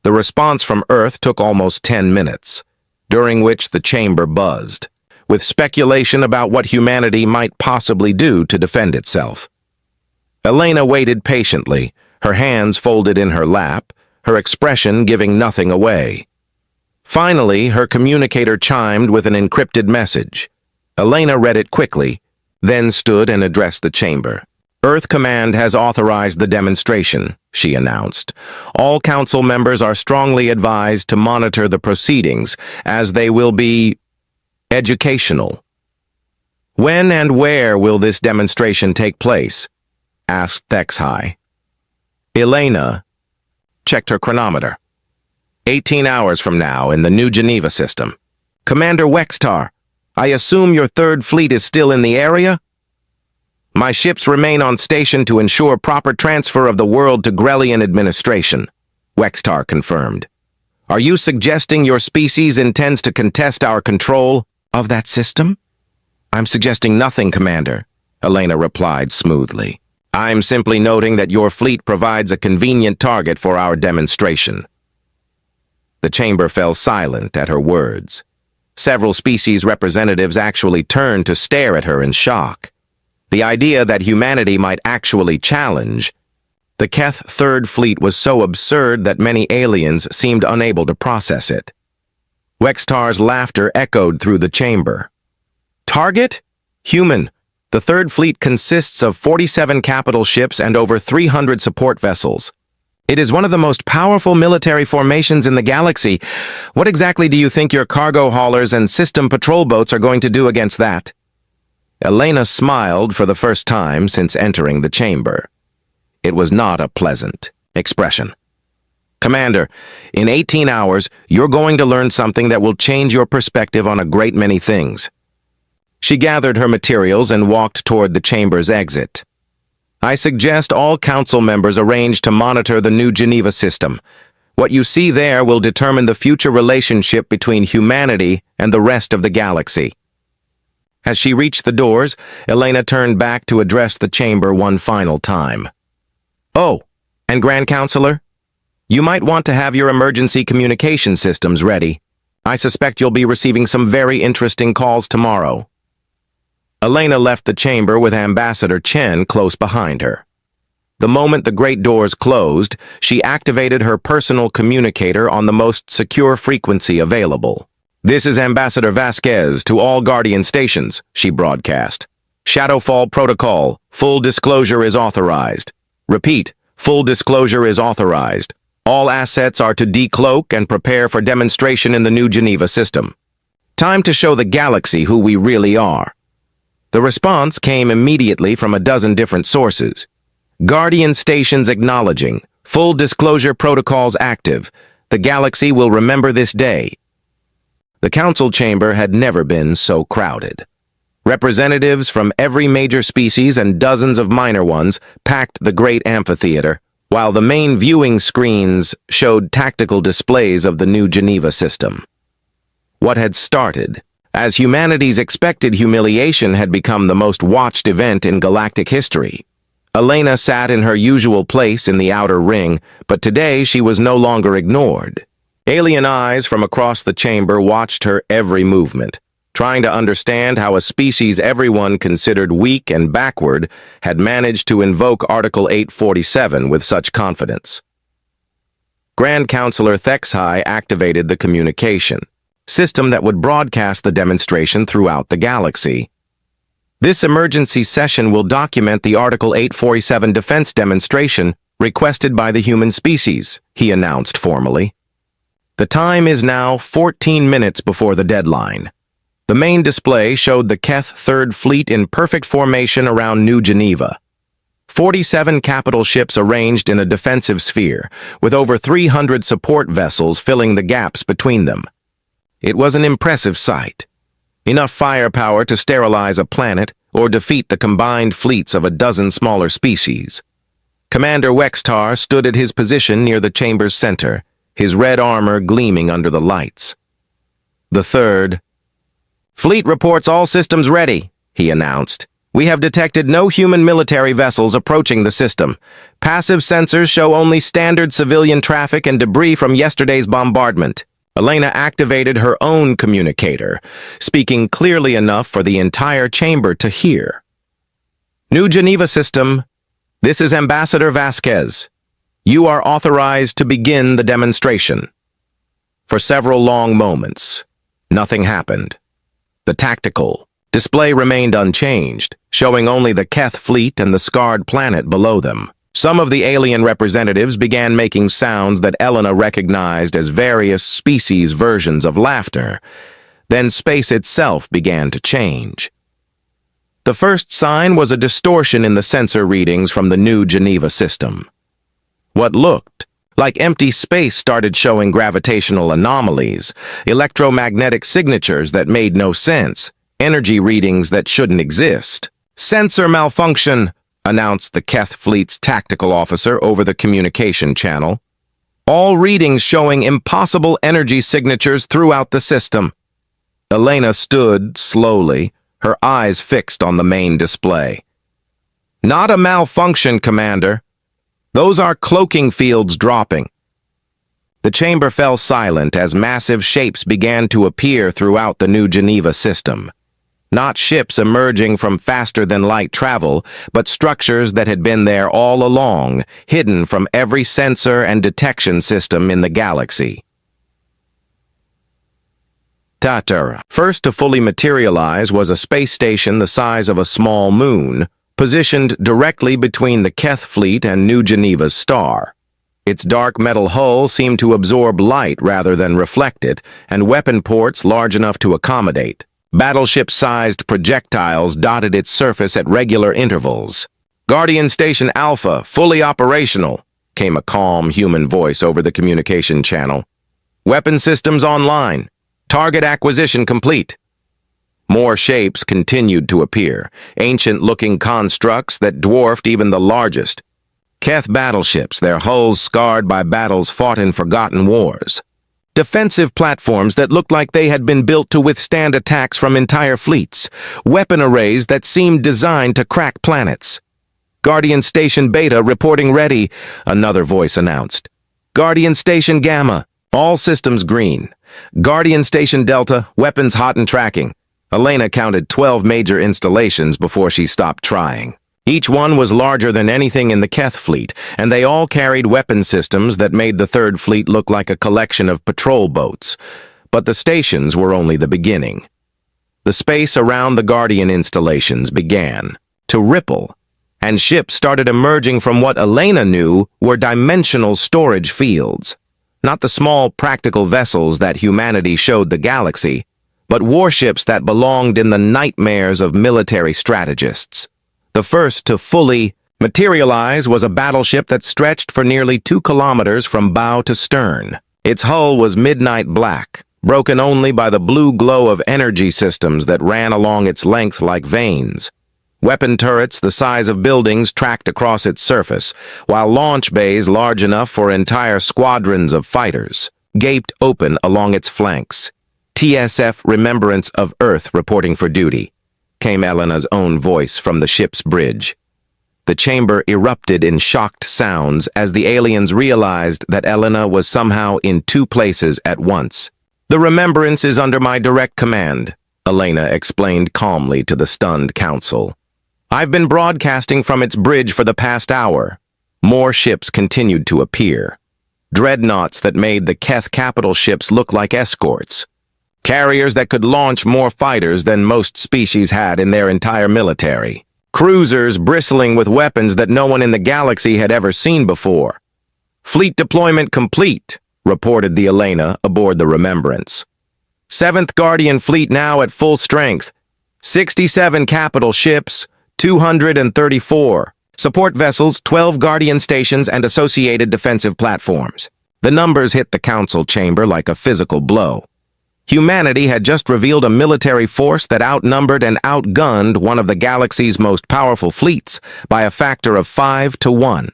The response from Earth took almost 10 minutes, during which the chamber buzzed, with speculation about what humanity might possibly do to defend itself. Elena waited patiently, her hands folded in her lap, her expression giving nothing away. Finally, her communicator chimed with an encrypted message. Elena read it quickly, then stood and addressed the chamber. Earth Command has authorized the demonstration, she announced. All Council members are strongly advised to monitor the proceedings, as they will be educational. When and where will this demonstration take place? Asked Thexhi. Elena checked her chronometer. 18 hours from now in the New Geneva system. Commander Wextar, I assume your Third Fleet is still in the area? My ships remain on station to ensure proper transfer of the world to Grellian administration, Wextar confirmed. Are you suggesting your species intends to contest our control of that system? I'm suggesting nothing, Commander, Elena replied smoothly. I'm simply noting that your fleet provides a convenient target for our demonstration. The chamber fell silent at her words. Several species representatives actually turned to stare at her in shock. The idea that humanity might actually challenge the Keth Third Fleet was so absurd that many aliens seemed unable to process it. Wextar's laughter echoed through the chamber. Target? Human, The Third Fleet consists of 47 capital ships and over 300 support vessels. It is one of the most powerful military formations in the galaxy. What exactly do you think your cargo haulers and system patrol boats are going to do against that? Elena smiled for the first time since entering the chamber. It was not a pleasant expression. Commander, in 18 hours, you're going to learn something that will change your perspective on a great many things. She gathered her materials and walked toward the chamber's exit. I suggest all council members arrange to monitor the new Geneva system. What you see there will determine the future relationship between humanity and the rest of the galaxy. As she reached the doors, Elena turned back to address the chamber one final time. Oh, and Grand Counselor? You might want to have your emergency communication systems ready. I suspect you'll be receiving some very interesting calls tomorrow. Elena left the chamber with Ambassador Chen close behind her. The moment the great doors closed, she activated her personal communicator on the most secure frequency available. This is Ambassador Vasquez to all Guardian stations, she broadcast. Shadowfall Protocol, full disclosure is authorized. Repeat, full disclosure is authorized. All assets are to decloak and prepare for demonstration in the new Geneva system. Time to show the galaxy who we really are. The response came immediately from a dozen different sources. Guardian stations acknowledging, full disclosure protocols active. The galaxy will remember this day. The council chamber had never been so crowded. Representatives from every major species and dozens of minor ones packed the great amphitheater, while the main viewing screens showed tactical displays of the new Geneva system. What had started as humanity's expected humiliation had become the most watched event in galactic history. Elena sat in her usual place in the outer ring, but today she was no longer ignored. Alien eyes from across the chamber watched her every movement, trying to understand how a species everyone considered weak and backward had managed to invoke Article 847 with such confidence. Grand Counselor Thexhai activated the communication system that would broadcast the demonstration throughout the galaxy. This emergency session will document the Article 847 defense demonstration requested by the human species, he announced formally. The time is now 14 minutes before the deadline. The main display showed the Keth Third Fleet in perfect formation around New Geneva. 47 capital ships arranged in a defensive sphere, with over 300 support vessels filling the gaps between them. It was an impressive sight. Enough firepower to sterilize a planet or defeat the combined fleets of a dozen smaller species. Commander Wextar stood at his position near the chamber's center, his red armor gleaming under the lights. The Third Fleet reports all systems ready, he announced. We have detected no human military vessels approaching the system. Passive sensors show only standard civilian traffic and debris from yesterday's bombardment. Elena activated her own communicator, speaking clearly enough for the entire chamber to hear. New Geneva system, this is Ambassador Vasquez. You are authorized to begin the demonstration. For several long moments, nothing happened. The tactical display remained unchanged, showing only the Keth fleet and the scarred planet below them. Some of the alien representatives began making sounds that Elena recognized as various species versions of laughter. Then space itself began to change. The first sign was a distortion in the sensor readings from the new Geneva system. What looked like empty space started showing gravitational anomalies, electromagnetic signatures that made no sense, energy readings that shouldn't exist. Sensor malfunction, announced the Keth Fleet's tactical officer over the communication channel. All readings showing impossible energy signatures throughout the system. Elena stood slowly, her eyes fixed on the main display. Not a malfunction, Commander. Those are cloaking fields dropping. The chamber fell silent as massive shapes began to appear throughout the new Geneva system. Not ships emerging from faster-than-light travel, but structures that had been there all along, hidden from every sensor and detection system in the galaxy. Tatar. First to fully materialize was a space station the size of a small moon, positioned directly between the Keth fleet and New Geneva's star. Its dark metal hull seemed to absorb light rather than reflect it, and weapon ports large enough to accommodate. Battleship-sized projectiles dotted its surface at regular intervals. "Guardian Station Alpha, fully operational," came a calm human voice over the communication channel. "Weapon systems online. Target acquisition complete." More shapes continued to appear, ancient-looking constructs that dwarfed even the largest. Keth battleships, their hulls scarred by battles fought in forgotten wars. Defensive platforms that looked like they had been built to withstand attacks from entire fleets. Weapon arrays that seemed designed to crack planets. "Guardian Station Beta reporting ready," another voice announced. "Guardian Station Gamma, all systems green. Guardian Station Delta, weapons hot and tracking." Elena counted 12 major installations before she stopped trying. Each one was larger than anything in the Keth fleet, and they all carried weapon systems that made the Third Fleet look like a collection of patrol boats. But the stations were only the beginning. The space around the Guardian installations began to ripple, and ships started emerging from what Elena knew were dimensional storage fields. Not the small practical vessels that humanity showed the galaxy, but warships that belonged in the nightmares of military strategists. The first to fully materialize was a battleship that stretched for nearly 2 kilometers from bow to stern. Its hull was midnight black, broken only by the blue glow of energy systems that ran along its length like veins. Weapon turrets the size of buildings tracked across its surface, while launch bays large enough for entire squadrons of fighters gaped open along its flanks. "TSF Remembrance of Earth reporting for duty," came Elena's own voice from the ship's bridge. The chamber erupted in shocked sounds as the aliens realized that Elena was somehow in 2 places at once. "The Remembrance is under my direct command," Elena explained calmly to the stunned council. "I've been broadcasting from its bridge for the past hour." More ships continued to appear. Dreadnoughts that made the Keth capital ships look like escorts. Carriers that could launch more fighters than most species had in their entire military. Cruisers bristling with weapons that no one in the galaxy had ever seen before. "Fleet deployment complete," reported the Elena aboard the Remembrance. 7th Guardian Fleet now at full strength. 67 capital ships, 234. Support vessels, 12 Guardian stations, and associated defensive platforms. The numbers hit the council chamber like a physical blow. Humanity had just revealed a military force that outnumbered and outgunned one of the galaxy's most powerful fleets by a factor of 5 to 1.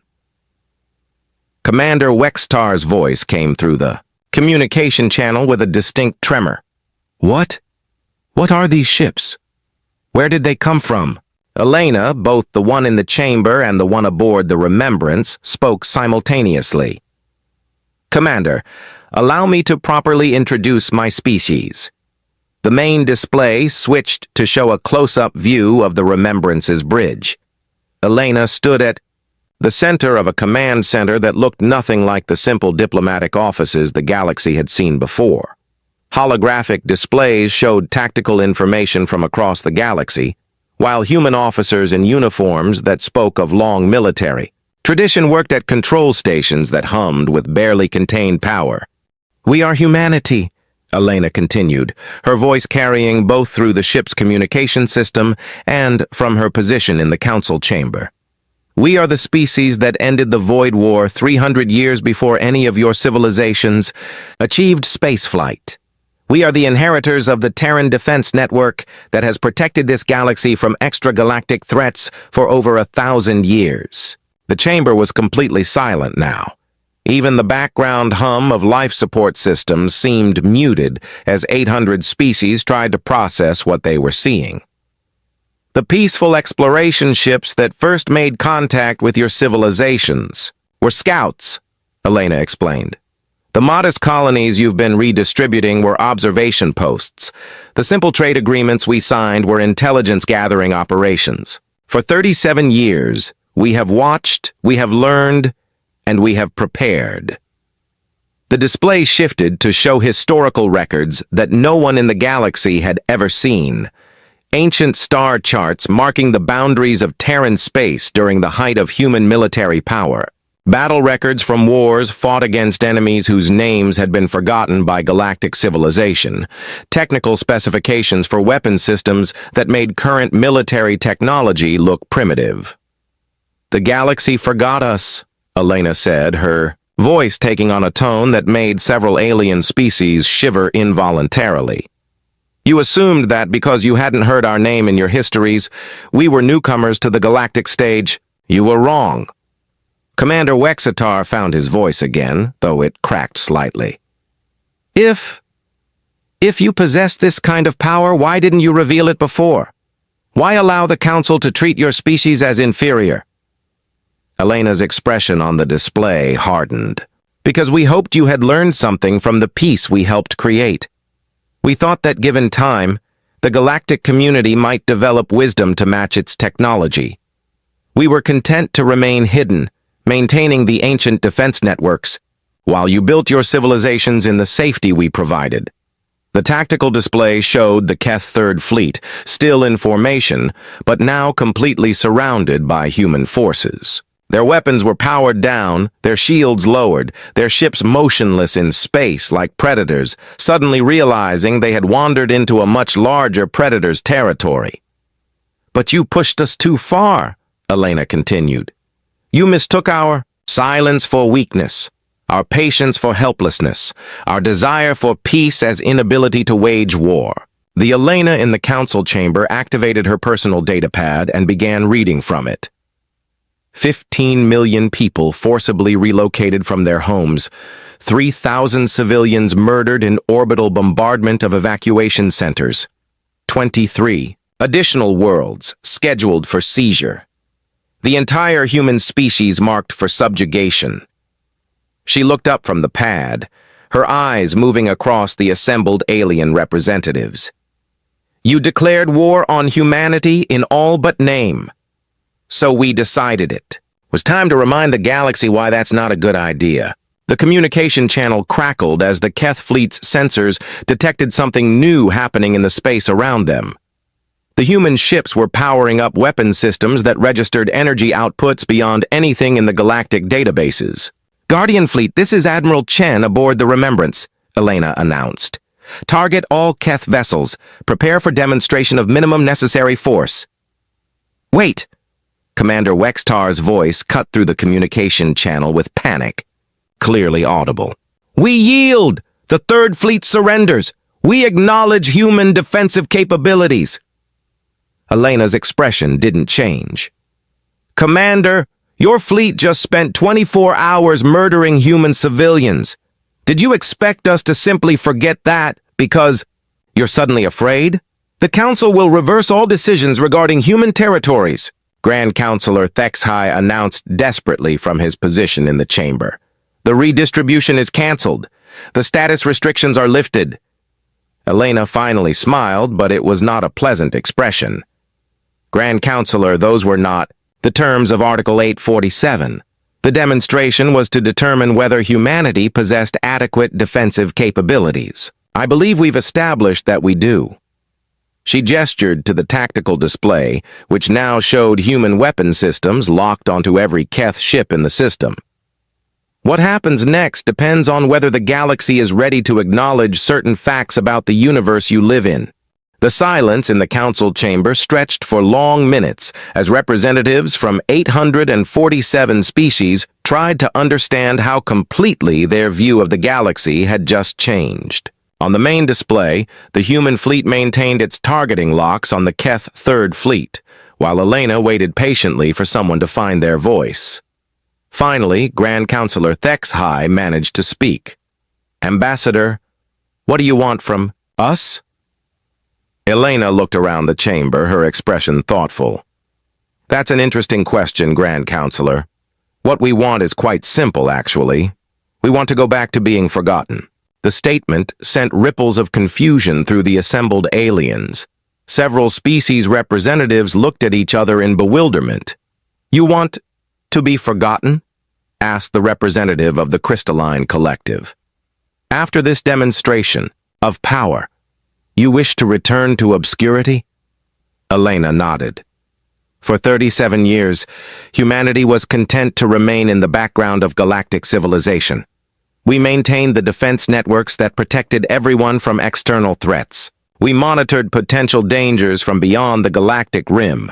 Commander Wextar's voice came through the communication channel with a distinct tremor. "What? What are these ships? Where did they come from?" Elena, both the one in the chamber and the one aboard the Remembrance, spoke simultaneously. "Commander, allow me to properly introduce my species." The main display switched to show a close-up view of the Remembrance's bridge. Elena stood at the center of a command center that looked nothing like the simple diplomatic offices the galaxy had seen before. Holographic displays showed tactical information from across the galaxy, while human officers in uniforms that spoke of long military tradition worked at control stations that hummed with barely contained power. "We are humanity," Elena continued, her voice carrying both through the ship's communication system and from her position in the council chamber. "We are the species that ended the Void War 300 years before any of your civilizations achieved spaceflight. We are the inheritors of the Terran Defense Network that has protected this galaxy from extragalactic threats for over 1,000 years." The chamber was completely silent now. Even the background hum of life support systems seemed muted as 800 species tried to process what they were seeing. "The peaceful exploration ships that first made contact with your civilizations were scouts," Elena explained. "The modest colonies you've been redistributing were observation posts. The simple trade agreements we signed were intelligence-gathering operations. For 37 years, we have watched, we have learned, and we have prepared." The display shifted to show historical records that no one in the galaxy had ever seen. Ancient star charts marking the boundaries of Terran space during the height of human military power. Battle records from wars fought against enemies whose names had been forgotten by galactic civilization. Technical specifications for weapon systems that made current military technology look primitive. "The galaxy forgot us," Elena said, her voice taking on a tone that made several alien species shiver involuntarily. "You assumed that because you hadn't heard our name in your histories, we were newcomers to the galactic stage. You were wrong." Commander Wexitar found his voice again, though it cracked slightly. If you possess this kind of power, why didn't you reveal it before? Why allow the Council to treat your species as inferior?" Elena's expression on the display hardened. "Because we hoped you had learned something from the peace we helped create. We thought that given time, the galactic community might develop wisdom to match its technology. We were content to remain hidden, maintaining the ancient defense networks, while you built your civilizations in the safety we provided." The tactical display showed the Keth Third Fleet, still in formation, but now completely surrounded by human forces. Their weapons were powered down, their shields lowered, their ships motionless in space like predators, suddenly realizing they had wandered into a much larger predator's territory. "But you pushed us too far," Elena continued. "You mistook our silence for weakness, our patience for helplessness, our desire for peace as inability to wage war." The Elena in the council chamber activated her personal datapad and began reading from it. 15 million people forcibly relocated from their homes, 3,000 civilians murdered in orbital bombardment of evacuation centers, 23 additional worlds scheduled for seizure. The entire human species marked for subjugation. She looked up from the pad, her eyes moving across the assembled alien representatives. "You declared war on humanity in all but name. So we decided it. Was time to remind the galaxy why that's not a good idea." The communication channel crackled as the Keth fleet's sensors detected something new happening in the space around them. The human ships were powering up weapon systems that registered energy outputs beyond anything in the galactic databases. "Guardian Fleet, this is Admiral Chen aboard the Remembrance," Elena announced. "Target all Keth vessels. Prepare for demonstration of minimum necessary force." "Wait!" Commander Wexitar's voice cut through the communication channel with panic, clearly audible. "We yield! The Third Fleet surrenders! We acknowledge human defensive capabilities!" Elena's expression didn't change. "Commander, your fleet just spent 24 hours murdering human civilians. Did you expect us to simply forget that because you're suddenly afraid? The Council will reverse all decisions regarding human territories," Grand Counselor Thexhai announced desperately from his position in the chamber. "The redistribution is cancelled. The status restrictions are lifted." Elena finally smiled, but it was not a pleasant expression. "Grand Counselor, those were not the terms of Article 847. The demonstration was to determine whether humanity possessed adequate defensive capabilities. I believe we've established that we do." She gestured to the tactical display, which now showed human weapon systems locked onto every Keth ship in the system. "What happens next depends on whether the galaxy is ready to acknowledge certain facts about the universe you live in." The silence in the council chamber stretched for long minutes as representatives from 847 species tried to understand how completely their view of the galaxy had just changed. On the main display, the human fleet maintained its targeting locks on the Keth Third Fleet, while Elena waited patiently for someone to find their voice. Finally, Grand Counselor Thexhai managed to speak. "Ambassador, what do you want from us?" Elena looked around the chamber, her expression thoughtful. "That's an interesting question, Grand Counselor. What we want is quite simple, actually. We want to go back to being forgotten." The statement sent ripples of confusion through the assembled aliens. Several species representatives looked at each other in bewilderment. "You want to be forgotten?" asked the representative of the crystalline collective. After this demonstration of power, you wish to return to obscurity? Elena nodded. For 37 years, humanity was content to remain in the background of galactic civilization. We maintained the defense networks that protected everyone from external threats. We monitored potential dangers from beyond the galactic rim.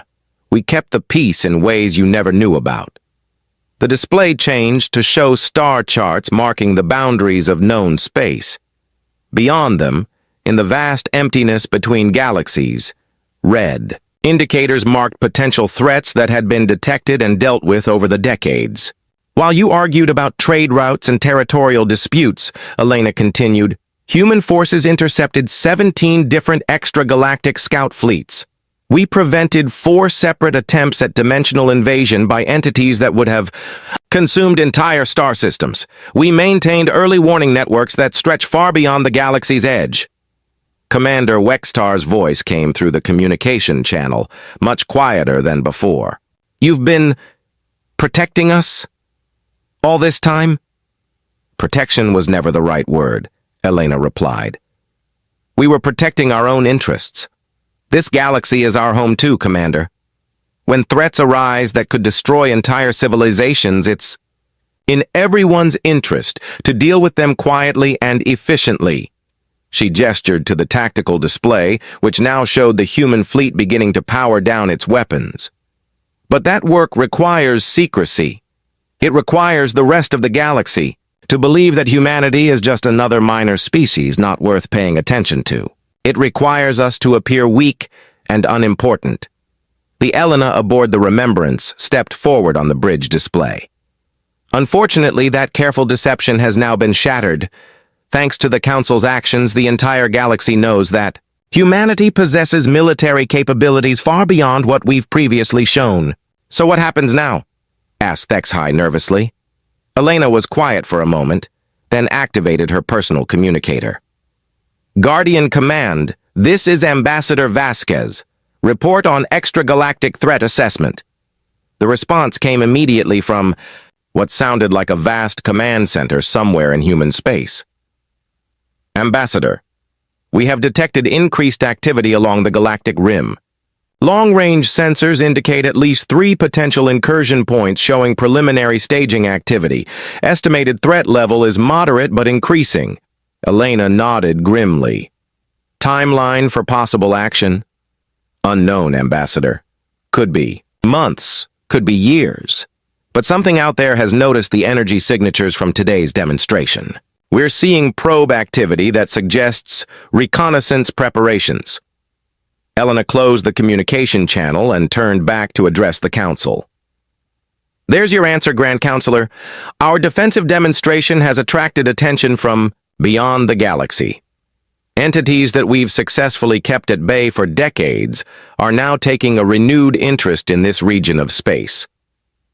We kept the peace in ways you never knew about. The display changed to show star charts marking the boundaries of known space. Beyond them, in the vast emptiness between galaxies, red indicators marked potential threats that had been detected and dealt with over the decades. While you argued about trade routes and territorial disputes, Elena continued, human forces intercepted 17 different extragalactic scout fleets. We prevented 4 separate attempts at dimensional invasion by entities that would have consumed entire star systems. We maintained early warning networks that stretch far beyond the galaxy's edge. Commander Wextar's voice came through the communication channel, much quieter than before. You've been protecting us all this time? Protection was never the right word, Elena replied. We were protecting our own interests. This galaxy is our home too, Commander. When threats arise that could destroy entire civilizations, it's in everyone's interest to deal with them quietly and efficiently. She gestured to the tactical display, which now showed the human fleet beginning to power down its weapons. But that work requires secrecy. It requires the rest of the galaxy to believe that humanity is just another minor species not worth paying attention to. It requires us to appear weak and unimportant. The Elena aboard the Remembrance stepped forward on the bridge display. Unfortunately, that careful deception has now been shattered. Thanks to the Council's actions, the entire galaxy knows that humanity possesses military capabilities far beyond what we've previously shown. So what happens now? Asked Thexhai nervously. Elena was quiet for a moment, then activated her personal communicator. Guardian Command, this is Ambassador Vasquez. Report on extragalactic threat assessment. The response came immediately from what sounded like a vast command center somewhere in human space. Ambassador, we have detected increased activity along the galactic rim. Long-range sensors indicate at least 3 potential incursion points showing preliminary staging activity. Estimated threat level is moderate but increasing. Elena nodded grimly. Timeline for possible action? Unknown, Ambassador. Could be months, could be years. But something out there has noticed the energy signatures from today's demonstration. We're seeing probe activity that suggests reconnaissance preparations. Elena closed the communication channel and turned back to address the Council. There's your answer, Grand Counselor. Our defensive demonstration has attracted attention from beyond the galaxy. Entities that we've successfully kept at bay for decades are now taking a renewed interest in this region of space.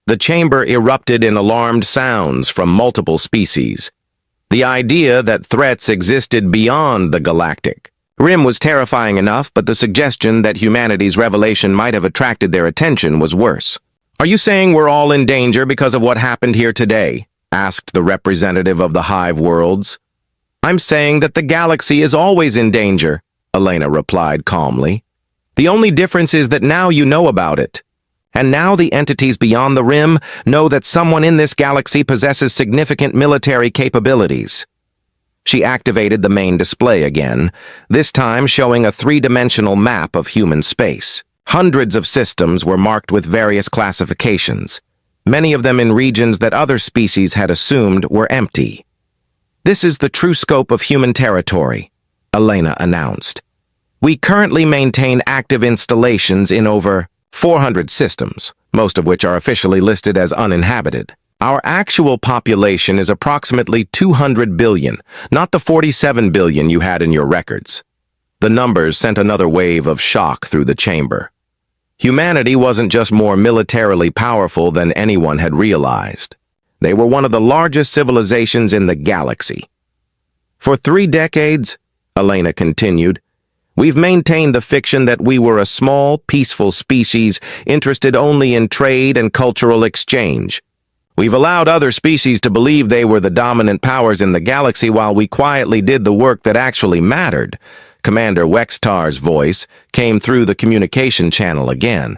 The chamber erupted in alarmed sounds from multiple species. The idea that threats existed beyond the galactic rim was terrifying enough, but the suggestion that humanity's revelation might have attracted their attention was worse. Are you saying we're all in danger because of what happened here today? Asked the representative of the Hive Worlds. I'm saying that the galaxy is always in danger, Elena replied calmly. The only difference is that now you know about it. And now the entities beyond the rim know that someone in this galaxy possesses significant military capabilities. She activated the main display again, this time showing a 3-dimensional map of human space. Hundreds of systems were marked with various classifications, many of them in regions that other species had assumed were empty. This is the true scope of human territory, Elena announced. We currently maintain active installations in over 400 systems, most of which are officially listed as uninhabited. Our actual population is approximately 200 billion, not the 47 billion you had in your records. The numbers sent another wave of shock through the chamber. Humanity wasn't just more militarily powerful than anyone had realized. They were one of the largest civilizations in the galaxy. For 3 decades, Elena continued, we've maintained the fiction that we were a small, peaceful species interested only in trade and cultural exchange. We've allowed other species to believe they were the dominant powers in the galaxy while we quietly did the work that actually mattered. Commander Wextar's voice came through the communication channel again.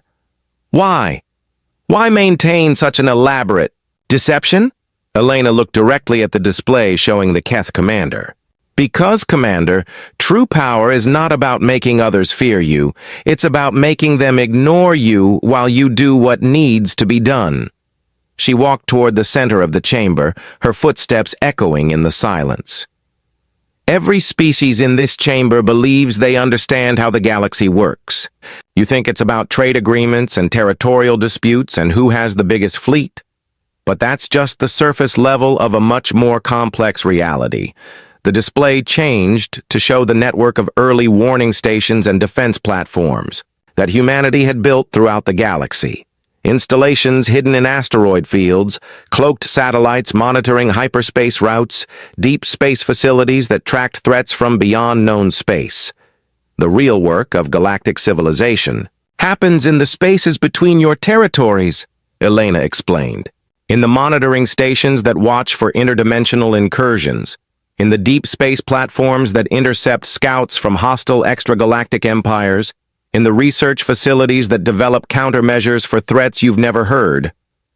Why? Why maintain such an elaborate deception? Elena looked directly at the display showing the Keth commander. Because, Commander, true power is not about making others fear you. It's about making them ignore you while you do what needs to be done. She walked toward the center of the chamber, her footsteps echoing in the silence. Every species in this chamber believes they understand how the galaxy works. You think it's about trade agreements and territorial disputes and who has the biggest fleet? But that's just the surface level of a much more complex reality. The display changed to show the network of early warning stations and defense platforms that humanity had built throughout the galaxy. Installations hidden in asteroid fields, cloaked satellites monitoring hyperspace routes, deep space facilities that tracked threats from beyond known space. The real work of galactic civilization happens in the spaces between your territories, Elena explained. In the monitoring stations that watch for interdimensional incursions, in the deep space platforms that intercept scouts from hostile extragalactic empires, in the research facilities that develop countermeasures for threats you've never heard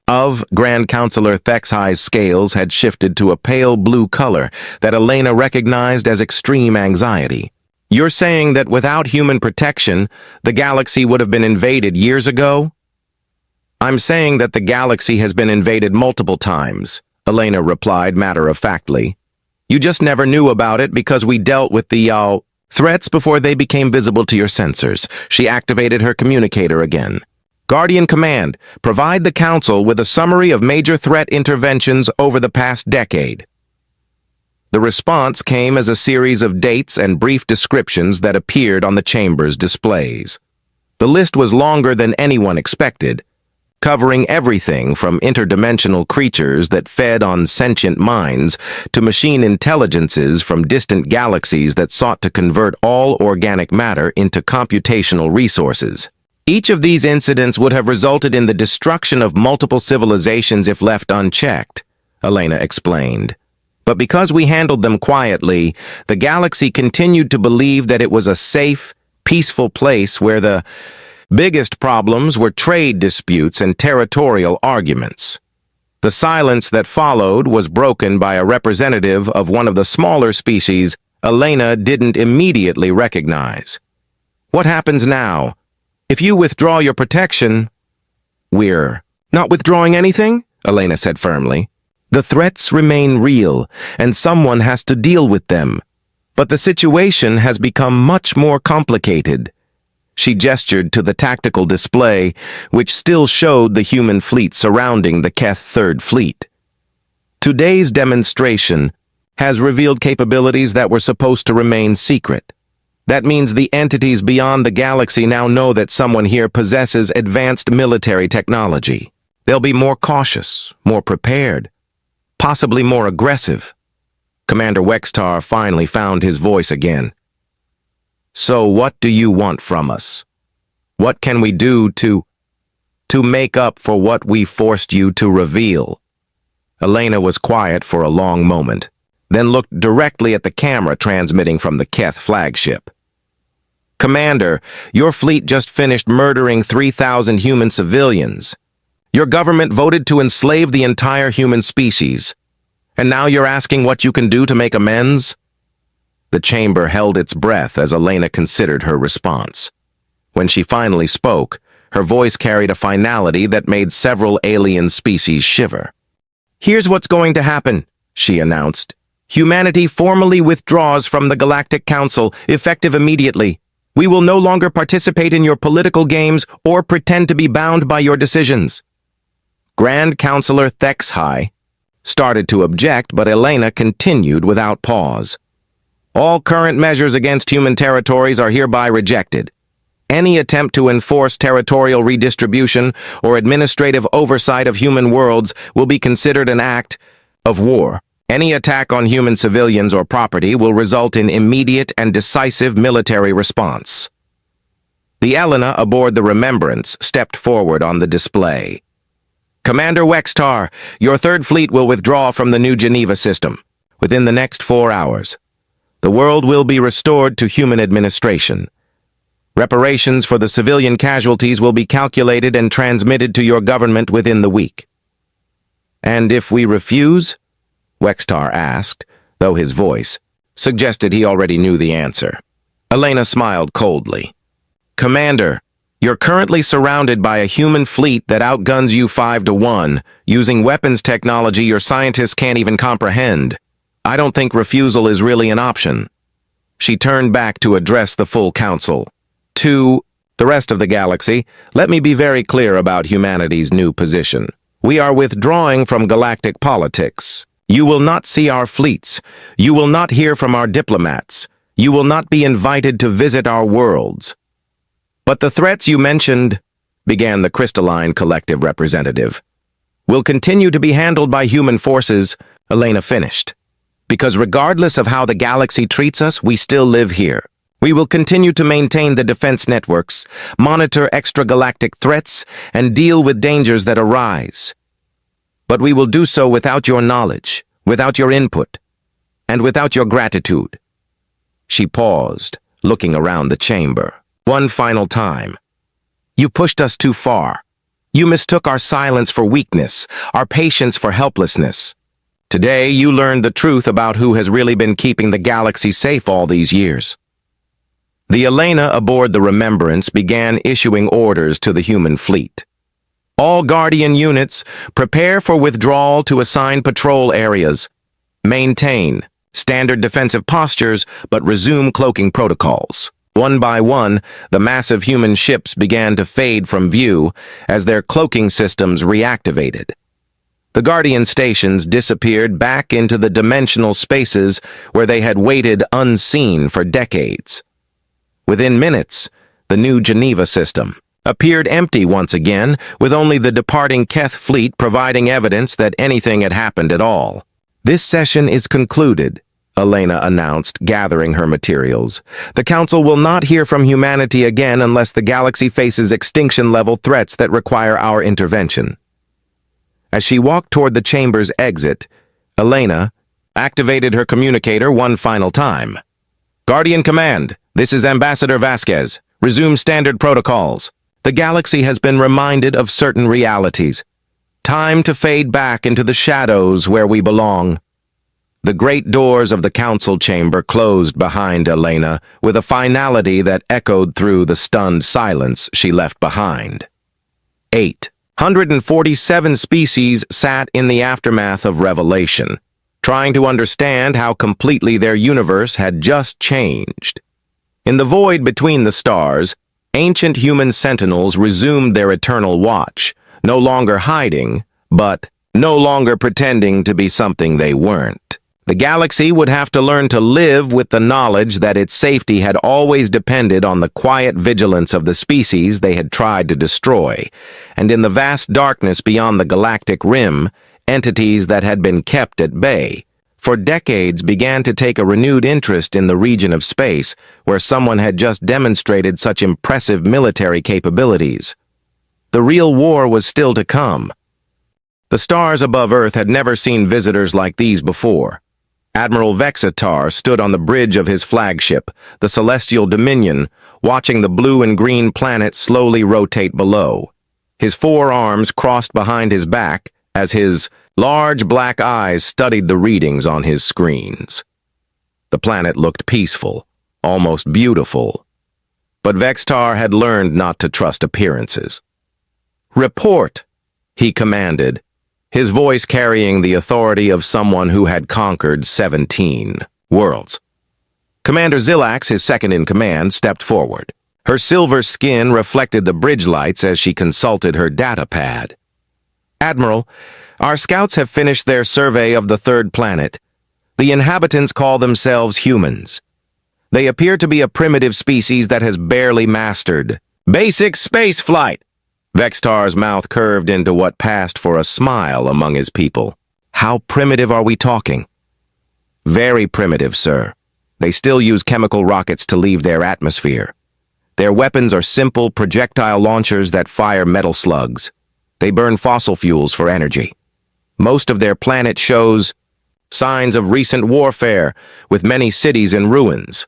of. Grand Counselor Thexhi's scales had shifted to a pale blue color that Elena recognized as extreme anxiety. You're saying that without human protection, the galaxy would have been invaded years ago? I'm saying that the galaxy has been invaded multiple times, Elena replied matter-of-factly. You just never knew about it because we dealt with the, threats before they became visible to your sensors. She activated her communicator again. Guardian Command, provide the Council with a summary of major threat interventions over the past decade. The response came as a series of dates and brief descriptions that appeared on the chamber's displays. The list was longer than anyone expected, covering everything from interdimensional creatures that fed on sentient minds to machine intelligences from distant galaxies that sought to convert all organic matter into computational resources. Each of these incidents would have resulted in the destruction of multiple civilizations if left unchecked, Elena explained. But because we handled them quietly, the galaxy continued to believe that it was a safe, peaceful place where the biggest problems were trade disputes and territorial arguments. The silence that followed was broken by a representative of one of the smaller species Elena didn't immediately recognize. What happens now? If you withdraw your protection... We're not withdrawing anything, Elena said firmly. The threats remain real, and someone has to deal with them. But the situation has become much more complicated. She gestured to the tactical display, which still showed the human fleet surrounding the Keth Third Fleet. Today's demonstration has revealed capabilities that were supposed to remain secret. That means the entities beyond the galaxy now know that someone here possesses advanced military technology. They'll be more cautious, more prepared, possibly more aggressive. Commander Wextar finally found his voice again. So what do you want from us? What can we do to make up for what we forced you to reveal? Elena was quiet for a long moment, then looked directly at the camera transmitting from the Keth flagship. Commander, your fleet just finished murdering 3,000 human civilians. Your government voted to enslave the entire human species. And now you're asking what you can do to make amends? The chamber held its breath as Elena considered her response. When she finally spoke, her voice carried a finality that made several alien species shiver. Here's what's going to happen, she announced. Humanity formally withdraws from the Galactic Council, effective immediately. We will no longer participate in your political games or pretend to be bound by your decisions. Grand Counselor Thexhi started to object, but Elena continued without pause. All current measures against human territories are hereby rejected. Any attempt to enforce territorial redistribution or administrative oversight of human worlds will be considered an act of war. Any attack on human civilians or property will result in immediate and decisive military response. The Elena aboard the Remembrance stepped forward on the display. Commander Wextar, your third fleet will withdraw from the New Geneva system within the next 4 hours. The world will be restored to human administration. Reparations for the civilian casualties will be calculated and transmitted to your government within the week. And if we refuse? Wextar asked, though his voice suggested he already knew the answer. Elena smiled coldly. Commander, you're currently surrounded by a human fleet that outguns you 5-1, using weapons technology your scientists can't even comprehend. I don't think refusal is really an option. She turned back to address the full council. To the rest of the galaxy, let me be very clear about humanity's new position. We are withdrawing from galactic politics. You will not see our fleets. You will not hear from our diplomats. You will not be invited to visit our worlds. But the threats you mentioned, began the crystalline collective representative, will continue to be handled by human forces, Elena finished. Because regardless of how the galaxy treats us, we still live here. We will continue to maintain the defense networks, monitor extragalactic threats, and deal with dangers that arise. But we will do so without your knowledge, without your input, and without your gratitude. She paused, looking around the chamber. One final time. You pushed us too far. You mistook our silence for weakness, our patience for helplessness. Today, you learned the truth about who has really been keeping the galaxy safe all these years. The Elena aboard the Remembrance began issuing orders to the human fleet. All Guardian units, prepare for withdrawal to assigned patrol areas. Maintain standard defensive postures, but resume cloaking protocols. One by one, the massive human ships began to fade from view as their cloaking systems reactivated. The Guardian stations disappeared back into the dimensional spaces where they had waited unseen for decades. Within minutes, the New Geneva system appeared empty once again, with only the departing Keth fleet providing evidence that anything had happened at all. This session is concluded, Elena announced, gathering her materials. The Council will not hear from humanity again unless the galaxy faces extinction-level threats that require our intervention. As she walked toward the chamber's exit, Elena activated her communicator one final time. Guardian Command, this is Ambassador Vasquez. Resume standard protocols. The galaxy has been reminded of certain realities. Time to fade back into the shadows where we belong. The great doors of the council chamber closed behind Elena with a finality that echoed through the stunned silence she left behind. 847 species sat in the aftermath of Revelation, trying to understand how completely their universe had just changed. In the void between the stars, ancient human sentinels resumed their eternal watch, no longer hiding, but no longer pretending to be something they weren't. The galaxy would have to learn to live with the knowledge that its safety had always depended on the quiet vigilance of the species they had tried to destroy, and in the vast darkness beyond the galactic rim, entities that had been kept at bay for decades began to take a renewed interest in the region of space where someone had just demonstrated such impressive military capabilities. The real war was still to come. The stars above Earth had never seen visitors like these before. Admiral Vexatar stood on the bridge of his flagship, the Celestial Dominion, watching the blue and green planet slowly rotate below. His forearms crossed behind his back as his large black eyes studied the readings on his screens. The planet looked peaceful, almost beautiful. But Vextar had learned not to trust appearances. "Report," he commanded, his voice carrying the authority of someone who had conquered 17 worlds. Commander Zillax, his second-in-command, stepped forward. Her silver skin reflected the bridge lights as she consulted her data pad. "Admiral, our scouts have finished their survey of the third planet. The inhabitants call themselves humans. They appear to be a primitive species that has barely mastered basic space flight." Vextar's mouth curved into what passed for a smile among his people. "How primitive are we talking?" "Very primitive, sir. They still use chemical rockets to leave their atmosphere. Their weapons are simple projectile launchers that fire metal slugs. They burn fossil fuels for energy. Most of their planet shows signs of recent warfare, with many cities in ruins.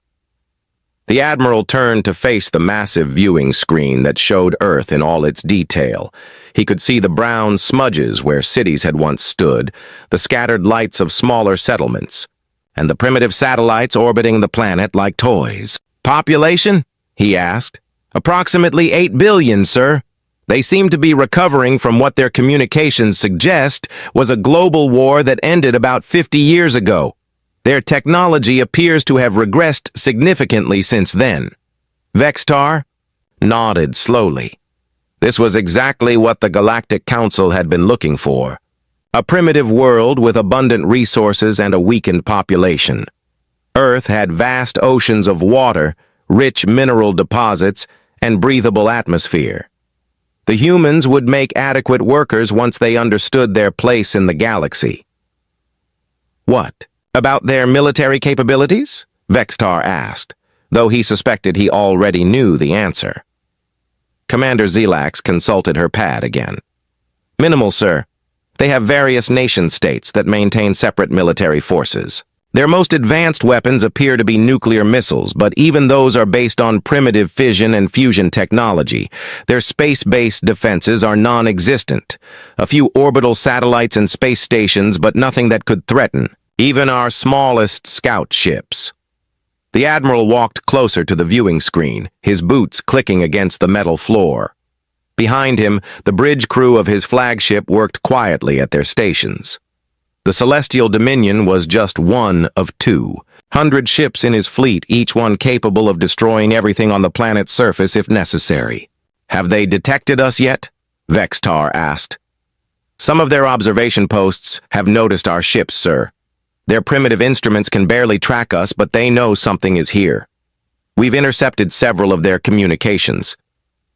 The Admiral turned to face the massive viewing screen that showed Earth in all its detail. He could see the brown smudges where cities had once stood, the scattered lights of smaller settlements, and the primitive satellites orbiting the planet like toys. "Population?" he asked. "Approximately 8 billion, sir. They seem to be recovering from what their communications suggest was a global war that ended about 50 years ago. Their technology appears to have regressed significantly since then." Vextar nodded slowly. This was exactly what the Galactic Council had been looking for. A primitive world with abundant resources and a weakened population. Earth had vast oceans of water, rich mineral deposits, and breathable atmosphere. The humans would make adequate workers once they understood their place in the galaxy. "What about their military capabilities?" Vextar asked, though he suspected he already knew the answer. Commander Zelax consulted her pad again. "Minimal, sir. They have various nation-states that maintain separate military forces. Their most advanced weapons appear to be nuclear missiles, but even those are based on primitive fission and fusion technology. Their space-based defenses are non-existent. A few orbital satellites and space stations, but nothing that could threaten even our smallest scout ships." The Admiral walked closer to the viewing screen, his boots clicking against the metal floor. Behind him, the bridge crew of his flagship worked quietly at their stations. The Celestial Dominion was just one of 200 ships in his fleet, each one capable of destroying everything on the planet's surface if necessary. "Have they detected us yet?" Vextar asked. "Some of their observation posts have noticed our ships, sir. Their primitive instruments can barely track us, but they know something is here. We've intercepted several of their communications.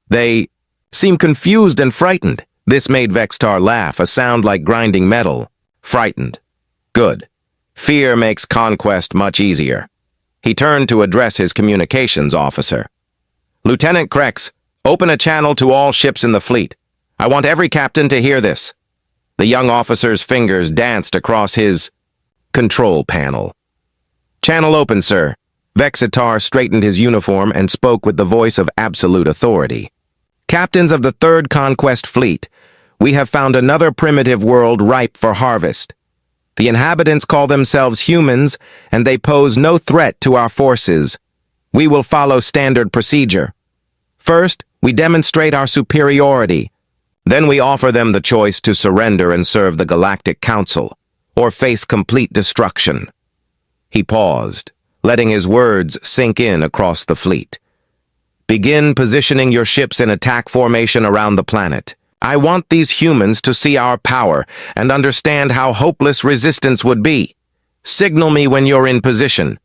They seem confused and frightened." This made Vextar laugh, a sound like grinding metal. "Frightened. Good. Fear makes conquest much easier." He turned to address his communications officer. "Lieutenant Krex, open a channel to all ships in the fleet. I want every captain to hear this." The young officer's fingers danced across his control panel. "Channel open, sir." Vextar straightened his uniform and spoke with the voice of absolute authority. "Captains of the 3rd Conquest Fleet, we have found another primitive world ripe for harvest. The inhabitants call themselves humans, and they pose no threat to our forces. We will follow standard procedure. First, we demonstrate our superiority. Then we offer them the choice to surrender and serve the Galactic Council, or face complete destruction." He paused, letting his words sink in across the fleet. "Begin positioning your ships in attack formation around the planet. I want these humans to see our power and understand how hopeless resistance would be. Signal me when you're in position."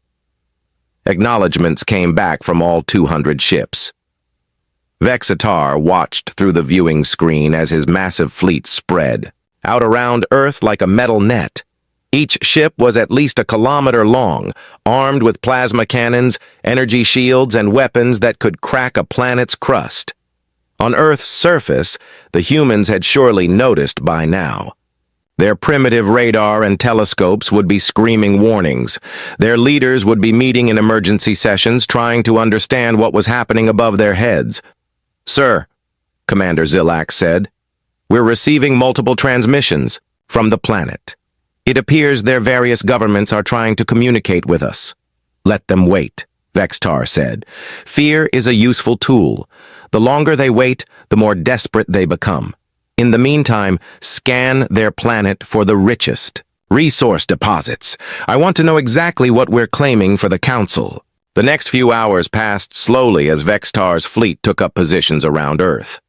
Acknowledgements came back from all 200 ships. Vextar watched through the viewing screen as his massive fleet spread out around Earth like a metal net. Each ship was at least a kilometer long, armed with plasma cannons, energy shields, and weapons that could crack a planet's crust. On Earth's surface, the humans had surely noticed by now. Their primitive radar and telescopes would be screaming warnings. Their leaders would be meeting in emergency sessions, trying to understand what was happening above their heads. "Sir," Commander Zelax said, "we're receiving multiple transmissions from the planet. It appears their various governments are trying to communicate with us." "Let them wait," Vextar said. "Fear is a useful tool. The longer they wait, the more desperate they become. In the meantime, scan their planet for the richest resource deposits. I want to know exactly what we're claiming for the Council." The next few hours passed slowly as Vextar's fleet took up positions around Earth.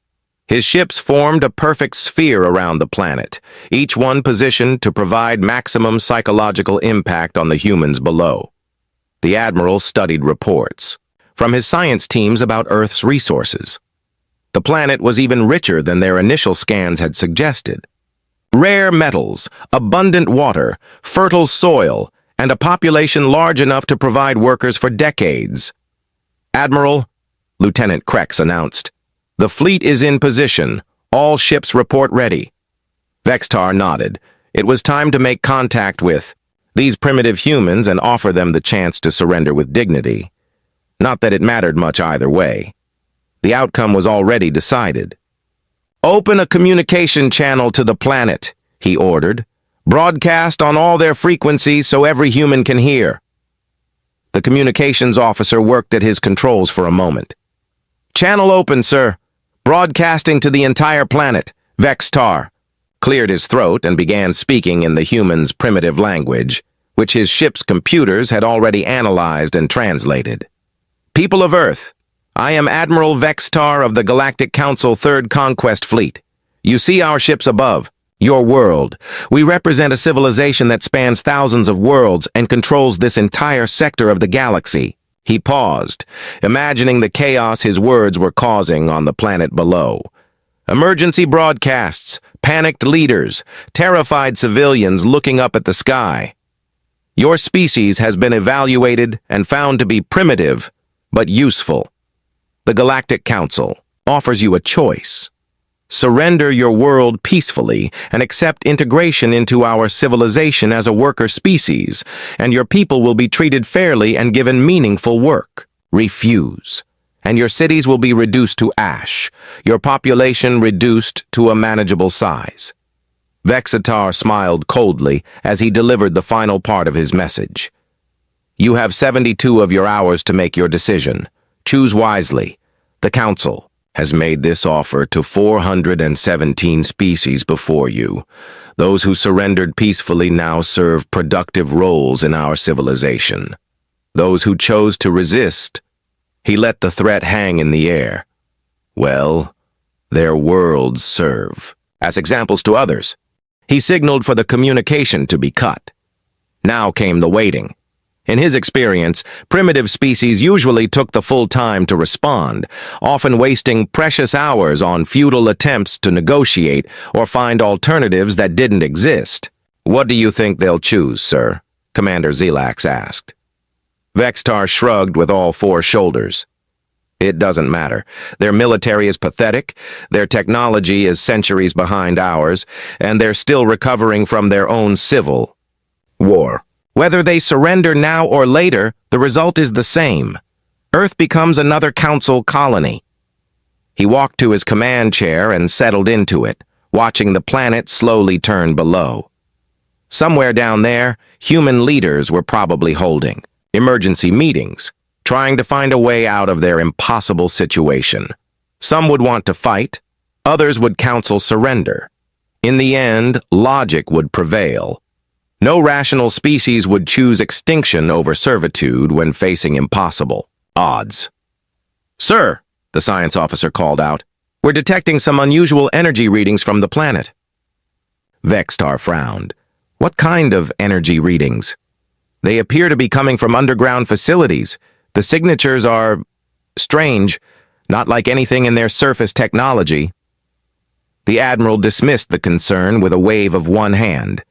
His ships formed a perfect sphere around the planet, each one positioned to provide maximum psychological impact on the humans below. The Admiral studied reports from his science teams about Earth's resources. The planet was even richer than their initial scans had suggested. Rare metals, abundant water, fertile soil, and a population large enough to provide workers for decades. "Admiral," Lieutenant Krex announced, "the fleet is in position. All ships report ready. Vextar nodded. It was time to make contact with these primitive humans and offer them the chance to surrender with dignity. Not that it mattered much either way. The outcome was already decided. "Open a communication channel to the planet," he ordered. "Broadcast on all their frequencies so every human can hear." The communications officer worked at his controls for a moment. "Channel open, sir. Broadcasting to the entire planet." Vextar cleared his throat and began speaking in the human's primitive language, which his ship's computers had already analyzed and translated. "People of Earth, I am Admiral Vextar of the Galactic Council 3rd Conquest Fleet. You see our ships above, your world. We represent a civilization that spans thousands of worlds and controls this entire sector of the galaxy." He paused, imagining the chaos his words were causing on the planet below. Emergency broadcasts, panicked leaders, terrified civilians looking up at the sky. Your species has been evaluated and found to be primitive, but useful. The Galactic Council offers you a choice. Surrender your world peacefully and accept integration into our civilization as a worker species, and your people will be treated fairly and given meaningful work. Refuse, and your cities will be reduced to ash, your population reduced to a manageable size. Vextar smiled coldly as he delivered the final part of his message. You have 72 of your hours to make your decision. Choose wisely. The Council has made this offer to 417 species before you. Those who surrendered peacefully now serve productive roles in our civilization. Those who chose to resist, he let the threat hang in the air. Well, their worlds serve as examples to others. He signaled for the communication to be cut. Now came the waiting. In his experience, primitive species usually took the full time to respond, often wasting precious hours on futile attempts to negotiate or find alternatives that didn't exist. "What do you think they'll choose, sir?" Commander Zelax asked. Vextar shrugged with all four shoulders. "It doesn't matter. Their military is pathetic, their technology is centuries behind ours, and they're still recovering from their own civil war. Whether they surrender now or later, the result is the same. Earth becomes another council colony." He walked to his command chair and settled into it, watching the planet slowly turn below. Somewhere down there, human leaders were probably holding emergency meetings, trying to find a way out of their impossible situation. Some would want to fight, others would counsel surrender. In the end, logic would prevail. No rational species would choose extinction over servitude when facing impossible odds. "Sir," the science officer called out, "we're detecting some unusual energy readings from the planet." Vextar frowned. "What kind of energy readings?" "They appear to be coming from underground facilities. The signatures are strange, not like anything in their surface technology." The Admiral dismissed the concern with a wave of one hand.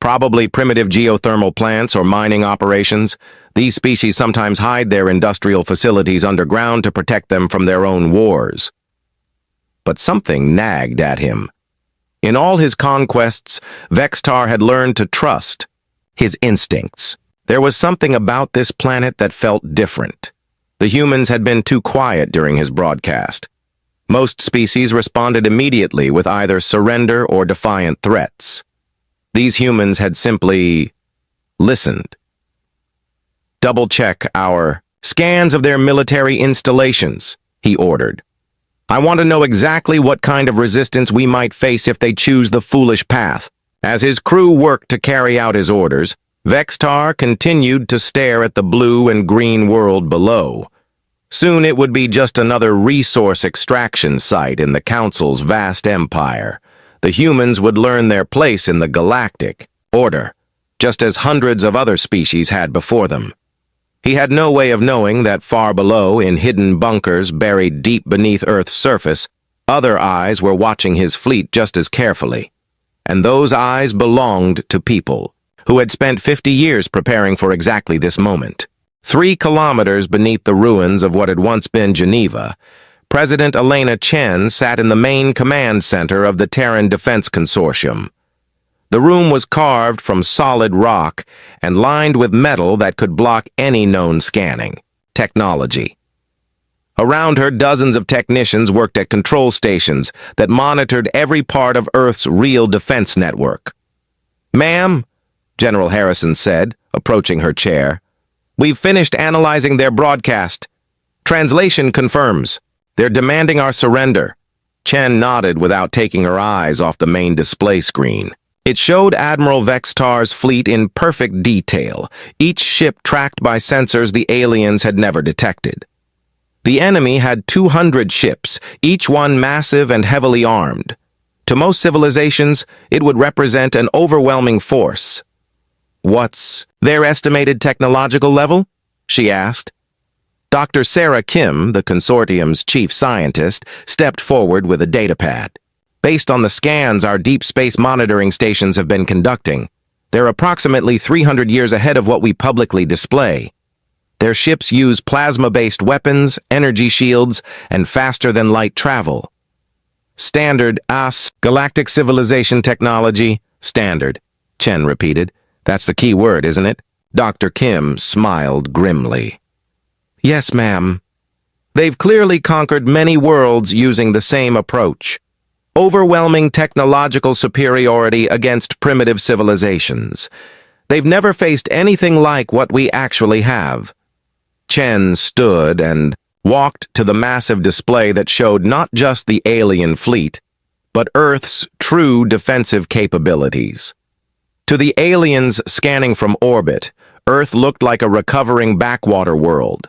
"Probably primitive geothermal plants or mining operations. These species sometimes hide their industrial facilities underground to protect them from their own wars." But something nagged at him. In all his conquests, Vextar had learned to trust his instincts. There was something about this planet that felt different. The humans had been too quiet during his broadcast. Most species responded immediately with either surrender or defiant threats. These humans had simply listened. "Double-check our scans of their military installations," he ordered. "I want to know exactly what kind of resistance we might face if they choose the foolish path." As his crew worked to carry out his orders, Vextar continued to stare at the blue and green world below. Soon it would be just another resource extraction site in the Council's vast empire. The humans would learn their place in the galactic order, just as hundreds of other species had before them. He had no way of knowing that far below, in hidden bunkers buried deep beneath Earth's surface, other eyes were watching his fleet just as carefully. And those eyes belonged to people who had spent 50 years preparing for exactly this moment. 3 kilometers beneath the ruins of what had once been Geneva, President Elena Chen sat in the main command center of the Terran Defense Consortium. The room was carved from solid rock and lined with metal that could block any known scanning technology. Around her, dozens of technicians worked at control stations that monitored every part of Earth's real defense network. "Ma'am," General Harrison said, approaching her chair, "we've finished analyzing their broadcast. Translation confirms. They're demanding our surrender." Chen nodded without taking her eyes off the main display screen. It showed Admiral Vextar's fleet in perfect detail, each ship tracked by sensors the aliens had never detected. The enemy had 200 ships, each one massive and heavily armed. To most civilizations, it would represent an overwhelming force. "What's their estimated technological level?" she asked. Dr. Sarah Kim, the consortium's chief scientist, stepped forward with a datapad. "Based on the scans our deep space monitoring stations have been conducting, they're approximately 300 years ahead of what we publicly display. Their ships use plasma-based weapons, energy shields, and faster-than-light travel. Standard galactic civilization technology, standard," Chen repeated. "That's the key word, isn't it?" Dr. Kim smiled grimly. "Yes, ma'am. They've clearly conquered many worlds using the same approach. Overwhelming technological superiority against primitive civilizations. They've never faced anything like what we actually have." Chen stood and walked to the massive display that showed not just the alien fleet, but Earth's true defensive capabilities. To the aliens scanning from orbit, Earth looked like a recovering backwater world.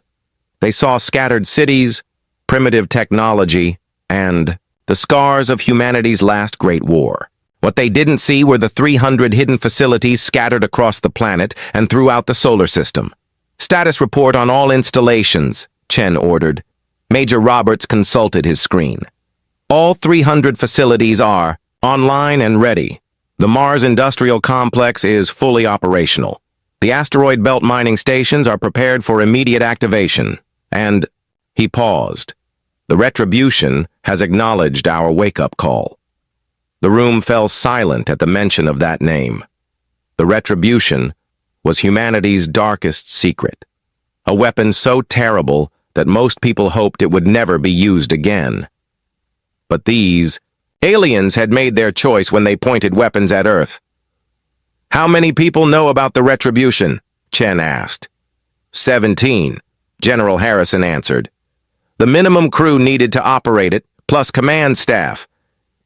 They saw scattered cities, primitive technology, and the scars of humanity's last great war. What they didn't see were the 300 hidden facilities scattered across the planet and throughout the solar system. "Status report on all installations," Chen ordered. Major Roberts consulted his screen. "All 300 facilities are online and ready. The Mars Industrial Complex is fully operational. The asteroid belt mining stations are prepared for immediate activation. And," he paused, "the Retribution has acknowledged our wake-up call." The room fell silent at the mention of that name. The Retribution was humanity's darkest secret, a weapon so terrible that most people hoped it would never be used again. But these aliens had made their choice when they pointed weapons at Earth. "How many people know about the Retribution?" Chen asked. 17, General Harrison answered. "The minimum crew needed to operate it, plus command staff.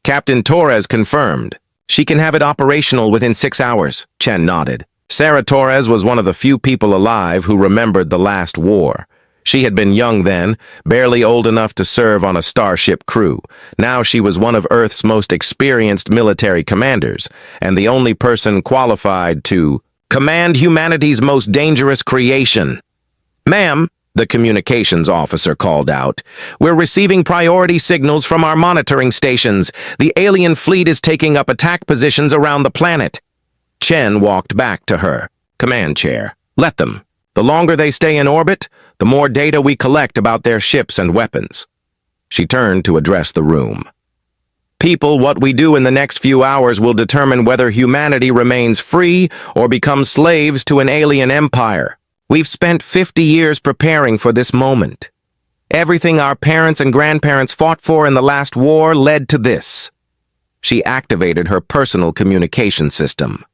Captain Torres confirmed. She can have it operational within 6 hours, Chen nodded. Sarah Torres was one of the few people alive who remembered the last war. She had been young then, barely old enough to serve on a starship crew. Now she was one of Earth's most experienced military commanders, and the only person qualified to command humanity's most dangerous creation. "Ma'am," the communications officer called out, "we're receiving priority signals from our monitoring stations. The alien fleet is taking up attack positions around the planet." Chen walked back to her command chair. "Let them. The longer they stay in orbit, the more data we collect about their ships and weapons." She turned to address the room. "People, what we do in the next few hours will determine whether humanity remains free or becomes slaves to an alien empire. We've spent 50 years preparing for this moment. Everything our parents and grandparents fought for in the last war led to this." She activated her personal communication system.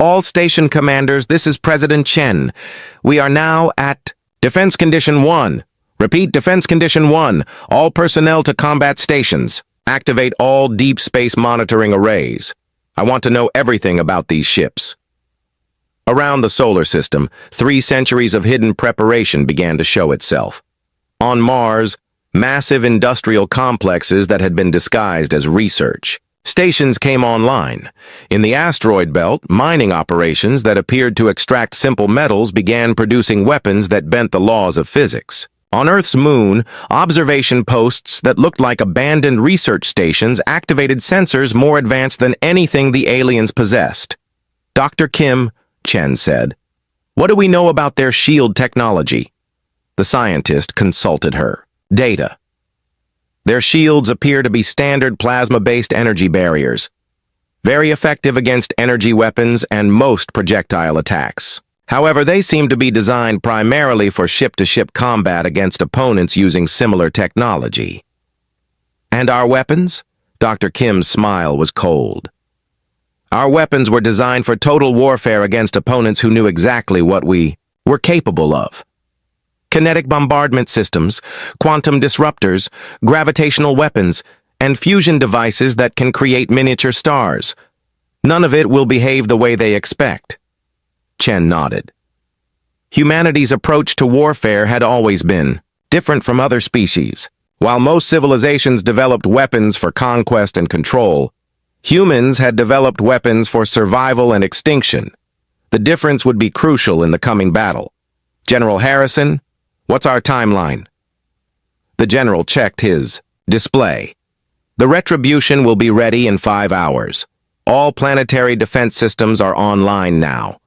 "All station commanders, this is President Chen. We are now at Defense Condition 1. Repeat, Defense Condition 1. All personnel to combat stations. Activate all deep space monitoring arrays. I want to know everything about these ships." Around the solar system, 3 centuries of hidden preparation began to show itself. On Mars, massive industrial complexes that had been disguised as research. Stations came online. In the asteroid belt, mining operations that appeared to extract simple metals began producing weapons that bent the laws of physics. On Earth's moon, observation posts that looked like abandoned research stations activated sensors more advanced than anything the aliens possessed. "Dr. Kim," Chen said, "what do we know about their shield technology?" The scientist consulted her. "Data. Their shields appear to be standard plasma-based energy barriers, very effective against energy weapons and most projectile attacks. However, they seem to be designed primarily for ship-to-ship combat against opponents using similar technology. And our weapons? Dr. Kim's smile was cold. Our weapons were designed for total warfare against opponents who knew exactly what we were capable of. Kinetic bombardment systems, quantum disruptors, gravitational weapons, and fusion devices that can create miniature stars. None of it will behave the way they expect. Chen nodded. Humanity's approach to warfare had always been different from other species. While most civilizations developed weapons for conquest and control, humans had developed weapons for survival and extinction. The difference would be crucial in the coming battle. General Harrison, what's our timeline? The general checked his display. The retribution will be ready in 5 hours. All planetary defense systems are online now.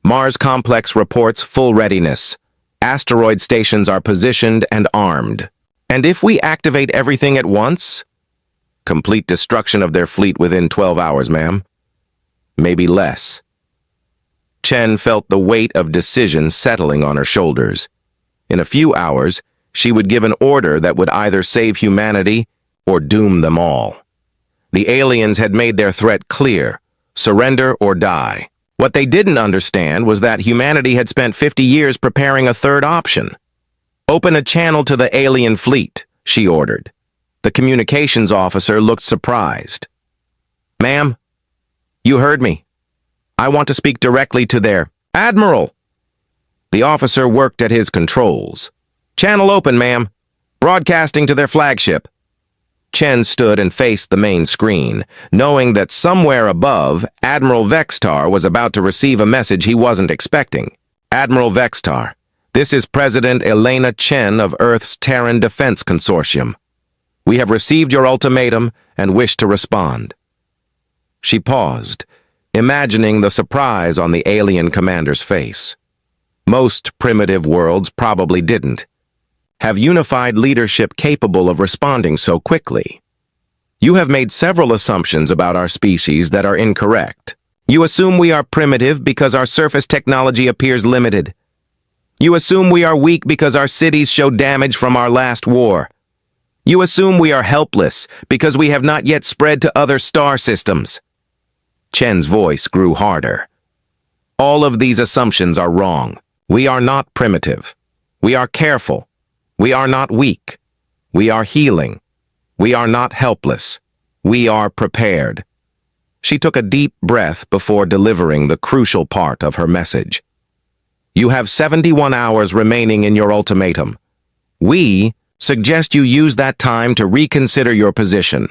Mars Complex reports full readiness. Asteroid stations are positioned and armed. And if we activate everything at once? Complete destruction of their fleet within 12 hours, ma'am. Maybe less. Chen felt the weight of decision settling on her shoulders. In a few hours, she would give an order that would either save humanity or doom them all. The aliens had made their threat clear: surrender or die. What they didn't understand was that humanity had spent 50 years preparing a third option. Open a channel to the alien fleet, she ordered. The communications officer looked surprised. Ma'am, you heard me. I want to speak directly to their Admiral. The officer worked at his controls. Channel open, ma'am. Broadcasting to their flagship. Chen stood and faced the main screen, knowing that somewhere above, Admiral Vextar was about to receive a message he wasn't expecting. Admiral Vextar, this is President Elena Chen of Earth's Terran Defense Consortium. We have received your ultimatum and wish to respond. She paused, imagining the surprise on the alien commander's face. Most primitive worlds probably didn't have unified leadership capable of responding so quickly. You have made several assumptions about our species that are incorrect. You assume we are primitive because our surface technology appears limited. You assume we are weak because our cities show damage from our last war. You assume we are helpless because we have not yet spread to other star systems. Chen's voice grew harder. All of these assumptions are wrong. We are not primitive. We are careful. We are not weak. We are healing. We are not helpless. We are prepared. She took a deep breath before delivering the crucial part of her message. You have 71 hours remaining in your ultimatum. We suggest you use that time to reconsider your position.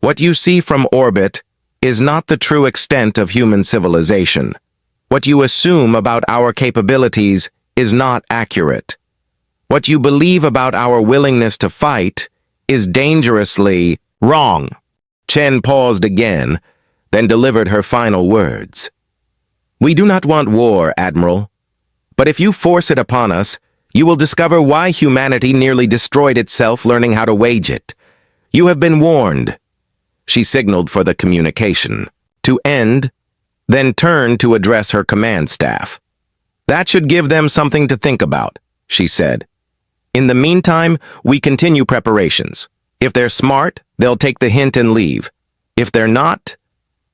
What you see from orbit is not the true extent of human civilization. What you assume about our capabilities is not accurate. What you believe about our willingness to fight is dangerously wrong. Chen paused again, then delivered her final words. We do not want war, Admiral. But if you force it upon us, you will discover why humanity nearly destroyed itself learning how to wage it. You have been warned. She signaled for the communication to end, then turned to address her command staff. That should give them something to think about, she said. In the meantime, we continue preparations. If they're smart, they'll take the hint and leave. If they're not,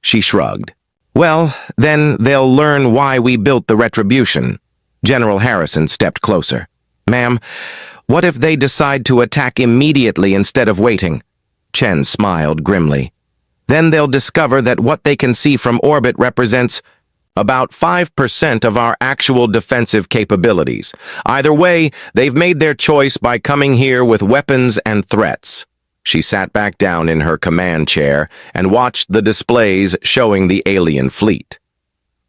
she shrugged. Well, then they'll learn why we built the retribution. General Harrison stepped closer. Ma'am, what if they decide to attack immediately instead of waiting? Chen smiled grimly. Then they'll discover that what they can see from orbit represents about 5% of our actual defensive capabilities. Either way, they've made their choice by coming here with weapons and threats. She sat back down in her command chair and watched the displays showing the alien fleet.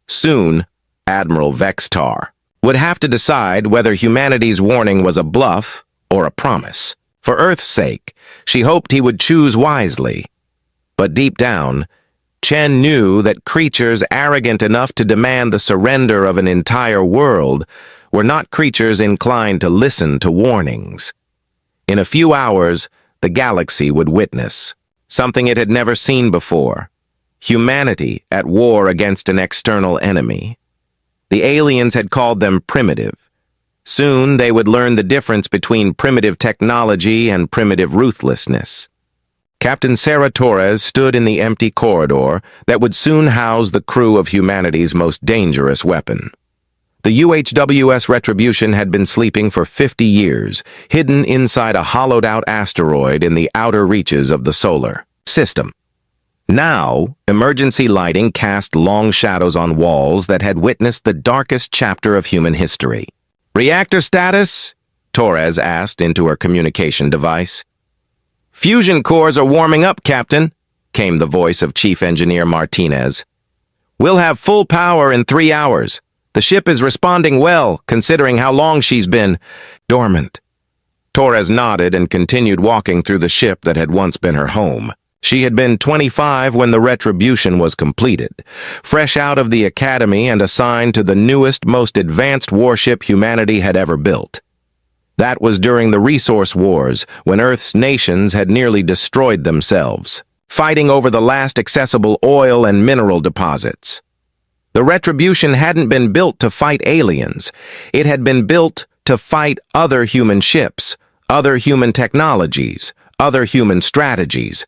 Soon, Admiral Vextar would have to decide whether humanity's warning was a bluff or a promise. For Earth's sake, she hoped he would choose wisely. But deep down, Chen knew that creatures arrogant enough to demand the surrender of an entire world were not creatures inclined to listen to warnings. In a few hours, the galaxy would witness. Something it had never seen before. Humanity at war against an external enemy. The aliens had called them primitive. Soon they would learn the difference between primitive technology and primitive ruthlessness. Captain Sarah Torres stood in the empty corridor that would soon house the crew of humanity's most dangerous weapon. The UHWS Retribution had been sleeping for 50 years, hidden inside a hollowed-out asteroid in the outer reaches of the solar system. Now, emergency lighting cast long shadows on walls that had witnessed the darkest chapter of human history. "Reactor status?" Torres asked into her communication device. "Fusion cores are warming up, Captain," came the voice of Chief Engineer Martinez. "We'll have full power in 3 hours. The ship is responding well, considering how long she's been dormant." Torres nodded and continued walking through the ship that had once been her home. She had been 25 when the Retribution was completed, fresh out of the academy and assigned to the newest, most advanced warship humanity had ever built. That was during the resource wars, when Earth's nations had nearly destroyed themselves, fighting over the last accessible oil and mineral deposits. The Retribution hadn't been built to fight aliens. It had been built to fight other human ships, other human technologies, other human strategies.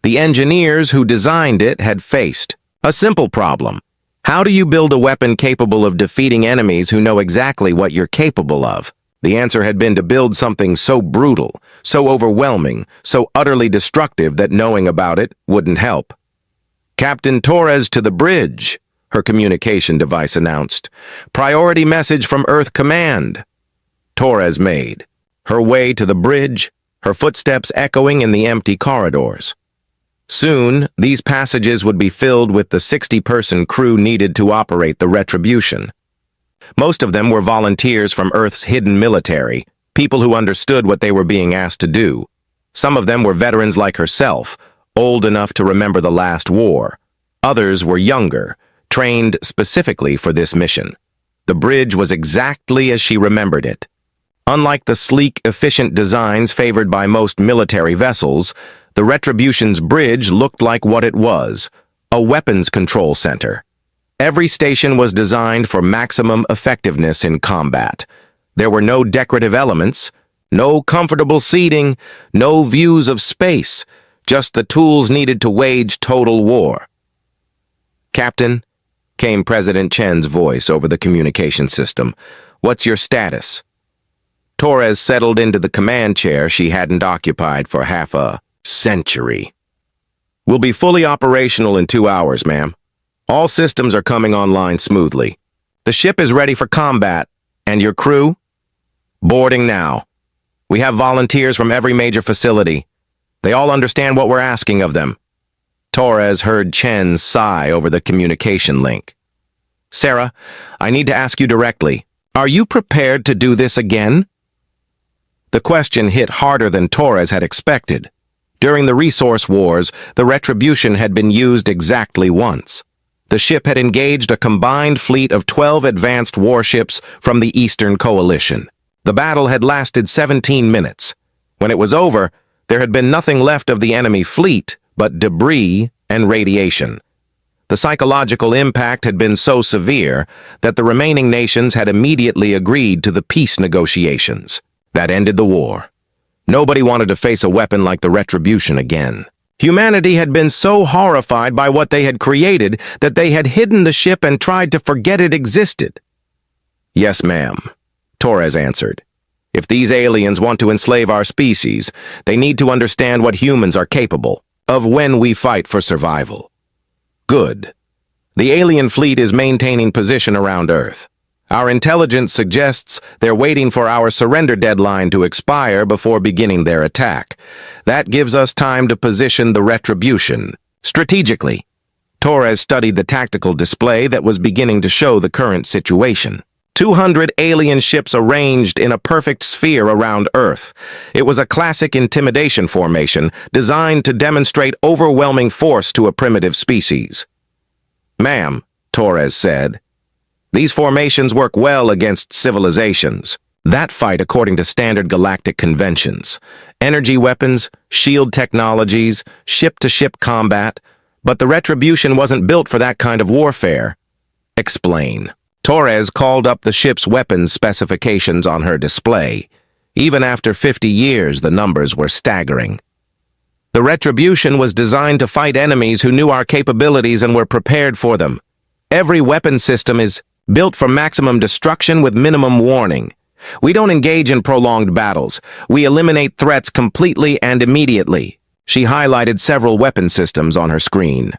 The engineers who designed it had faced a simple problem. How do you build a weapon capable of defeating enemies who know exactly what you're capable of? The answer had been to build something so brutal, so overwhelming, so utterly destructive that knowing about it wouldn't help. "Captain Torres to the bridge," her communication device announced. "Priority message from Earth Command." Torres made her way to the bridge, her footsteps echoing in the empty corridors. Soon, these passages would be filled with the 60-person crew needed to operate the Retribution. Most of them were volunteers from Earth's hidden military, people who understood what they were being asked to do. Some of them were veterans like herself, old enough to remember the last war. Others were younger, trained specifically for this mission. The bridge was exactly as she remembered it. Unlike the sleek, efficient designs favored by most military vessels, the Retribution's bridge looked like what it was, a weapons control center. Every station was designed for maximum effectiveness in combat. There were no decorative elements, no comfortable seating, no views of space, just the tools needed to wage total war. "Captain," came President Chen's voice over the communication system, "what's your status?" Torres settled into the command chair she hadn't occupied for half a century. "We'll be fully operational in 2 hours, ma'am. All systems are coming online smoothly. The ship is ready for combat, and your crew? Boarding now. We have volunteers from every major facility. They all understand what we're asking of them." Torres heard Chen sigh over the communication link. "Sarah, I need to ask you directly. Are you prepared to do this again?" The question hit harder than Torres had expected. During the resource wars, the Retribution had been used exactly once. The ship had engaged a combined fleet of 12 advanced warships from the Eastern Coalition. The battle had lasted 17 minutes. When it was over, there had been nothing left of the enemy fleet but debris and radiation. The psychological impact had been so severe that the remaining nations had immediately agreed to the peace negotiations. That ended the war. Nobody wanted to face a weapon like the Retribution again. Humanity had been so horrified by what they had created that they had hidden the ship and tried to forget it existed. "Yes, ma'am," Torres answered. "If these aliens want to enslave our species, they need to understand what humans are capable of when we fight for survival." "Good. The alien fleet is maintaining position around Earth. Our intelligence suggests they're waiting for our surrender deadline to expire before beginning their attack. That gives us time to position the Retribution strategically." Torres studied the tactical display that was beginning to show the current situation. 200 alien ships arranged in a perfect sphere around Earth. It was a classic intimidation formation designed to demonstrate overwhelming force to a primitive species. "Ma'am," Torres said, "these formations work well against civilizations. That fight according to standard galactic conventions. Energy weapons, shield technologies, ship-to-ship combat. But the Retribution wasn't built for that kind of warfare. Explain. Torres called up the ship's weapons specifications on her display. Even after 50 years, the numbers were staggering. The Retribution was designed to fight enemies who knew our capabilities and were prepared for them. Every weapon system is built for maximum destruction with minimum warning. We don't engage in prolonged battles. We eliminate threats completely and immediately. She highlighted several weapon systems on her screen.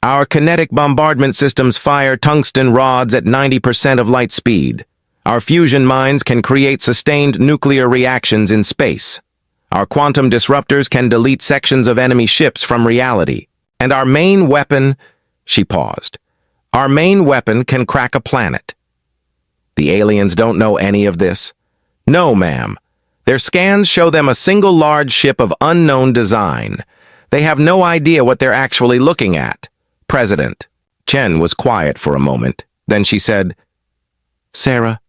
Our kinetic bombardment systems fire tungsten rods at 90% of light speed. Our fusion mines can create sustained nuclear reactions in space. Our quantum disruptors can delete sections of enemy ships from reality. And our main weapon... She paused. Our main weapon can crack a planet. The aliens don't know any of this? No, ma'am. Their scans show them a single large ship of unknown design. They have no idea what they're actually looking at. President. Chen was quiet for a moment. Then she said, Sarah,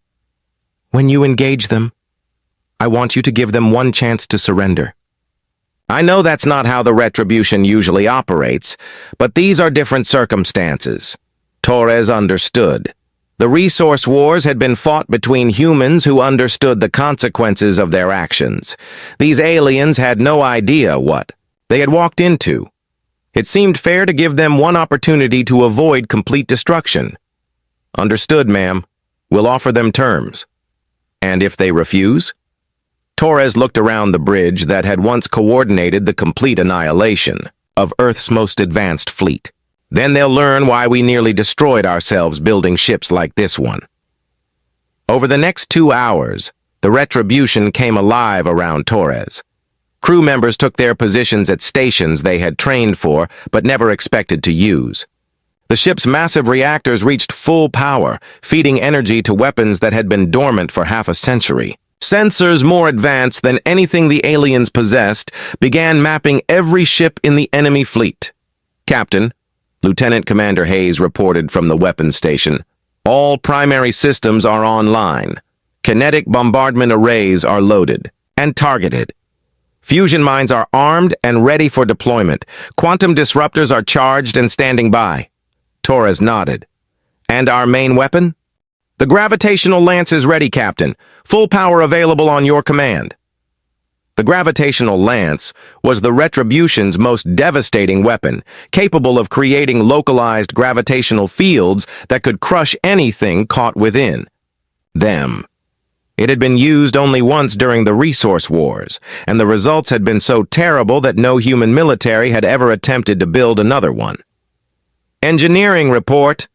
when you engage them, I want you to give them one chance to surrender. I know that's not how the Retribution usually operates, but these are different circumstances. Torres understood. The resource wars had been fought between humans who understood the consequences of their actions. These aliens had no idea what they had walked into. It seemed fair to give them one opportunity to avoid complete destruction. Understood, ma'am. We'll offer them terms. And if they refuse? Torres looked around the bridge that had once coordinated the complete annihilation of Earth's most advanced fleet. Then they'll learn why we nearly destroyed ourselves building ships like this one. Over the next 2 hours, the Retribution came alive around Torres. Crew members took their positions at stations they had trained for but never expected to use. The ship's massive reactors reached full power, feeding energy to weapons that had been dormant for half a century. Sensors more advanced than anything the aliens possessed began mapping every ship in the enemy fleet. Captain, Lieutenant Commander Hayes reported from the weapons station, all primary systems are online. Kinetic bombardment arrays are loaded and targeted. Fusion mines are armed and ready for deployment. Quantum disruptors are charged and standing by. Torres nodded. And our main weapon? The gravitational lance is ready, Captain. Full power available on your command. The gravitational lance was the Retribution's most devastating weapon, capable of creating localized gravitational fields that could crush anything caught within them. It had been used only once during the resource wars, and the results had been so terrible that no human military had ever attempted to build another one. Engineering report,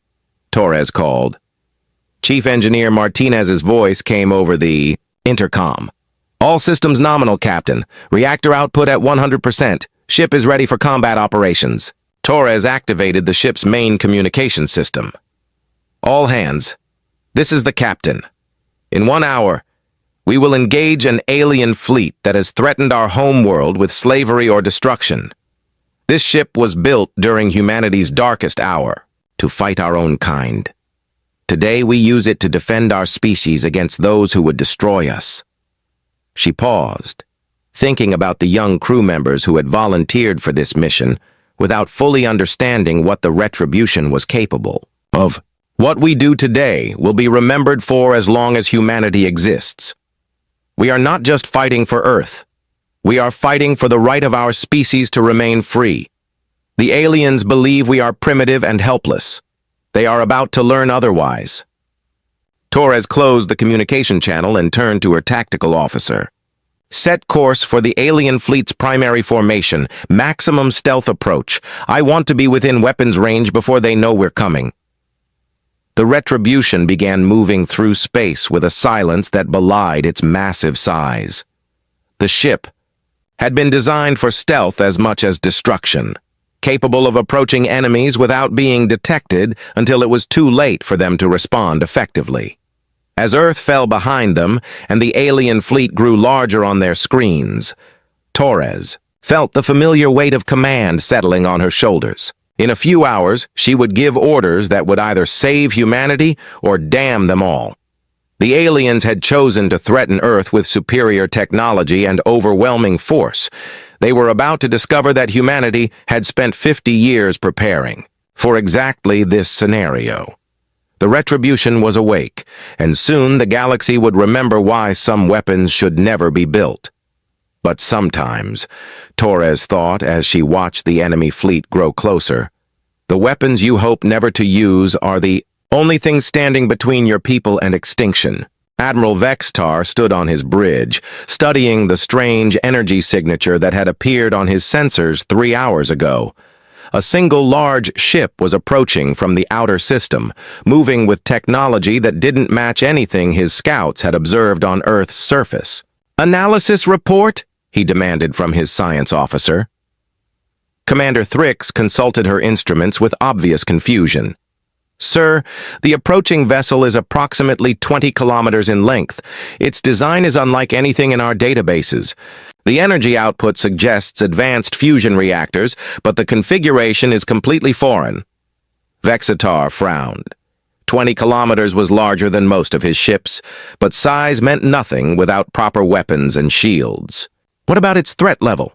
Torres called. Chief Engineer Martinez's voice came over the intercom. All systems nominal, Captain. Reactor output at 100%. Ship is ready for combat operations. Torres activated the ship's main communication system. All hands. This is the captain. In 1 hour, we will engage an alien fleet that has threatened our homeworld with slavery or destruction. This ship was built during humanity's darkest hour to fight our own kind. Today we use it to defend our species against those who would destroy us. She paused, thinking about the young crew members who had volunteered for this mission without fully understanding what the Retribution was capable of. What we do today will be remembered for as long as humanity exists. We are not just fighting for Earth. We are fighting for the right of our species to remain free. The aliens believe we are primitive and helpless. They are about to learn otherwise. Torres closed the communication channel and turned to her tactical officer. Set course for the alien fleet's primary formation, maximum stealth approach. I want to be within weapons range before they know we're coming. The Retribution began moving through space with a silence that belied its massive size. The ship had been designed for stealth as much as destruction, capable of approaching enemies without being detected until it was too late for them to respond effectively. As Earth fell behind them and the alien fleet grew larger on their screens, Torres felt the familiar weight of command settling on her shoulders. In a few hours, she would give orders that would either save humanity or damn them all. The aliens had chosen to threaten Earth with superior technology and overwhelming force. They were about to discover that humanity had spent 50 years preparing for exactly this scenario. The retribution was awake, and soon the galaxy would remember why some weapons should never be built. But sometimes, Torres thought as she watched the enemy fleet grow closer, the weapons you hope never to use are the only thing standing between your people and extinction. Admiral Vextar stood on his bridge, studying the strange energy signature that had appeared on his sensors 3 hours ago. A single large ship was approaching from the outer system, moving with technology that didn't match anything his scouts had observed on Earth's surface. "Analysis report?" he demanded from his science officer. Commander Thrix consulted her instruments with obvious confusion. "Sir, the approaching vessel is approximately 20 kilometers in length. Its design is unlike anything in our databases. The energy output suggests advanced fusion reactors, but the configuration is completely foreign." Vexitar frowned. 20 kilometers was larger than most of his ships, but size meant nothing without proper weapons and shields. "What about its threat level?"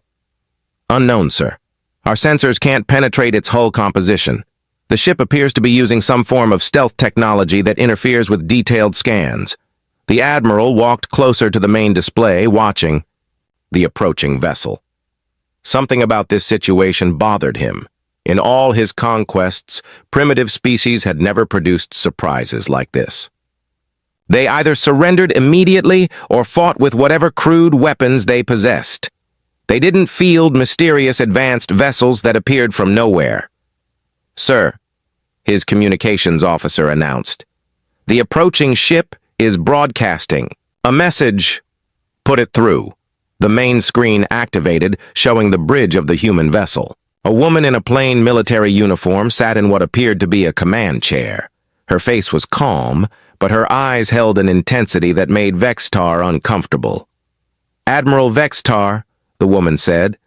"Unknown, sir. Our sensors can't penetrate its hull composition. The ship appears to be using some form of stealth technology that interferes with detailed scans." The Admiral walked closer to the main display, watching the approaching vessel. Something about this situation bothered him. In all his conquests, primitive species had never produced surprises like this. They either surrendered immediately or fought with whatever crude weapons they possessed. They didn't field mysterious advanced vessels that appeared from nowhere. "Sir," his communications officer announced, "the approaching ship is broadcasting a message. Put it through." The main screen activated, showing the bridge of the human vessel. A woman in a plain military uniform sat in what appeared to be a command chair. Her face was calm, but her eyes held an intensity that made Vextar uncomfortable. "Admiral Vextar," the woman said,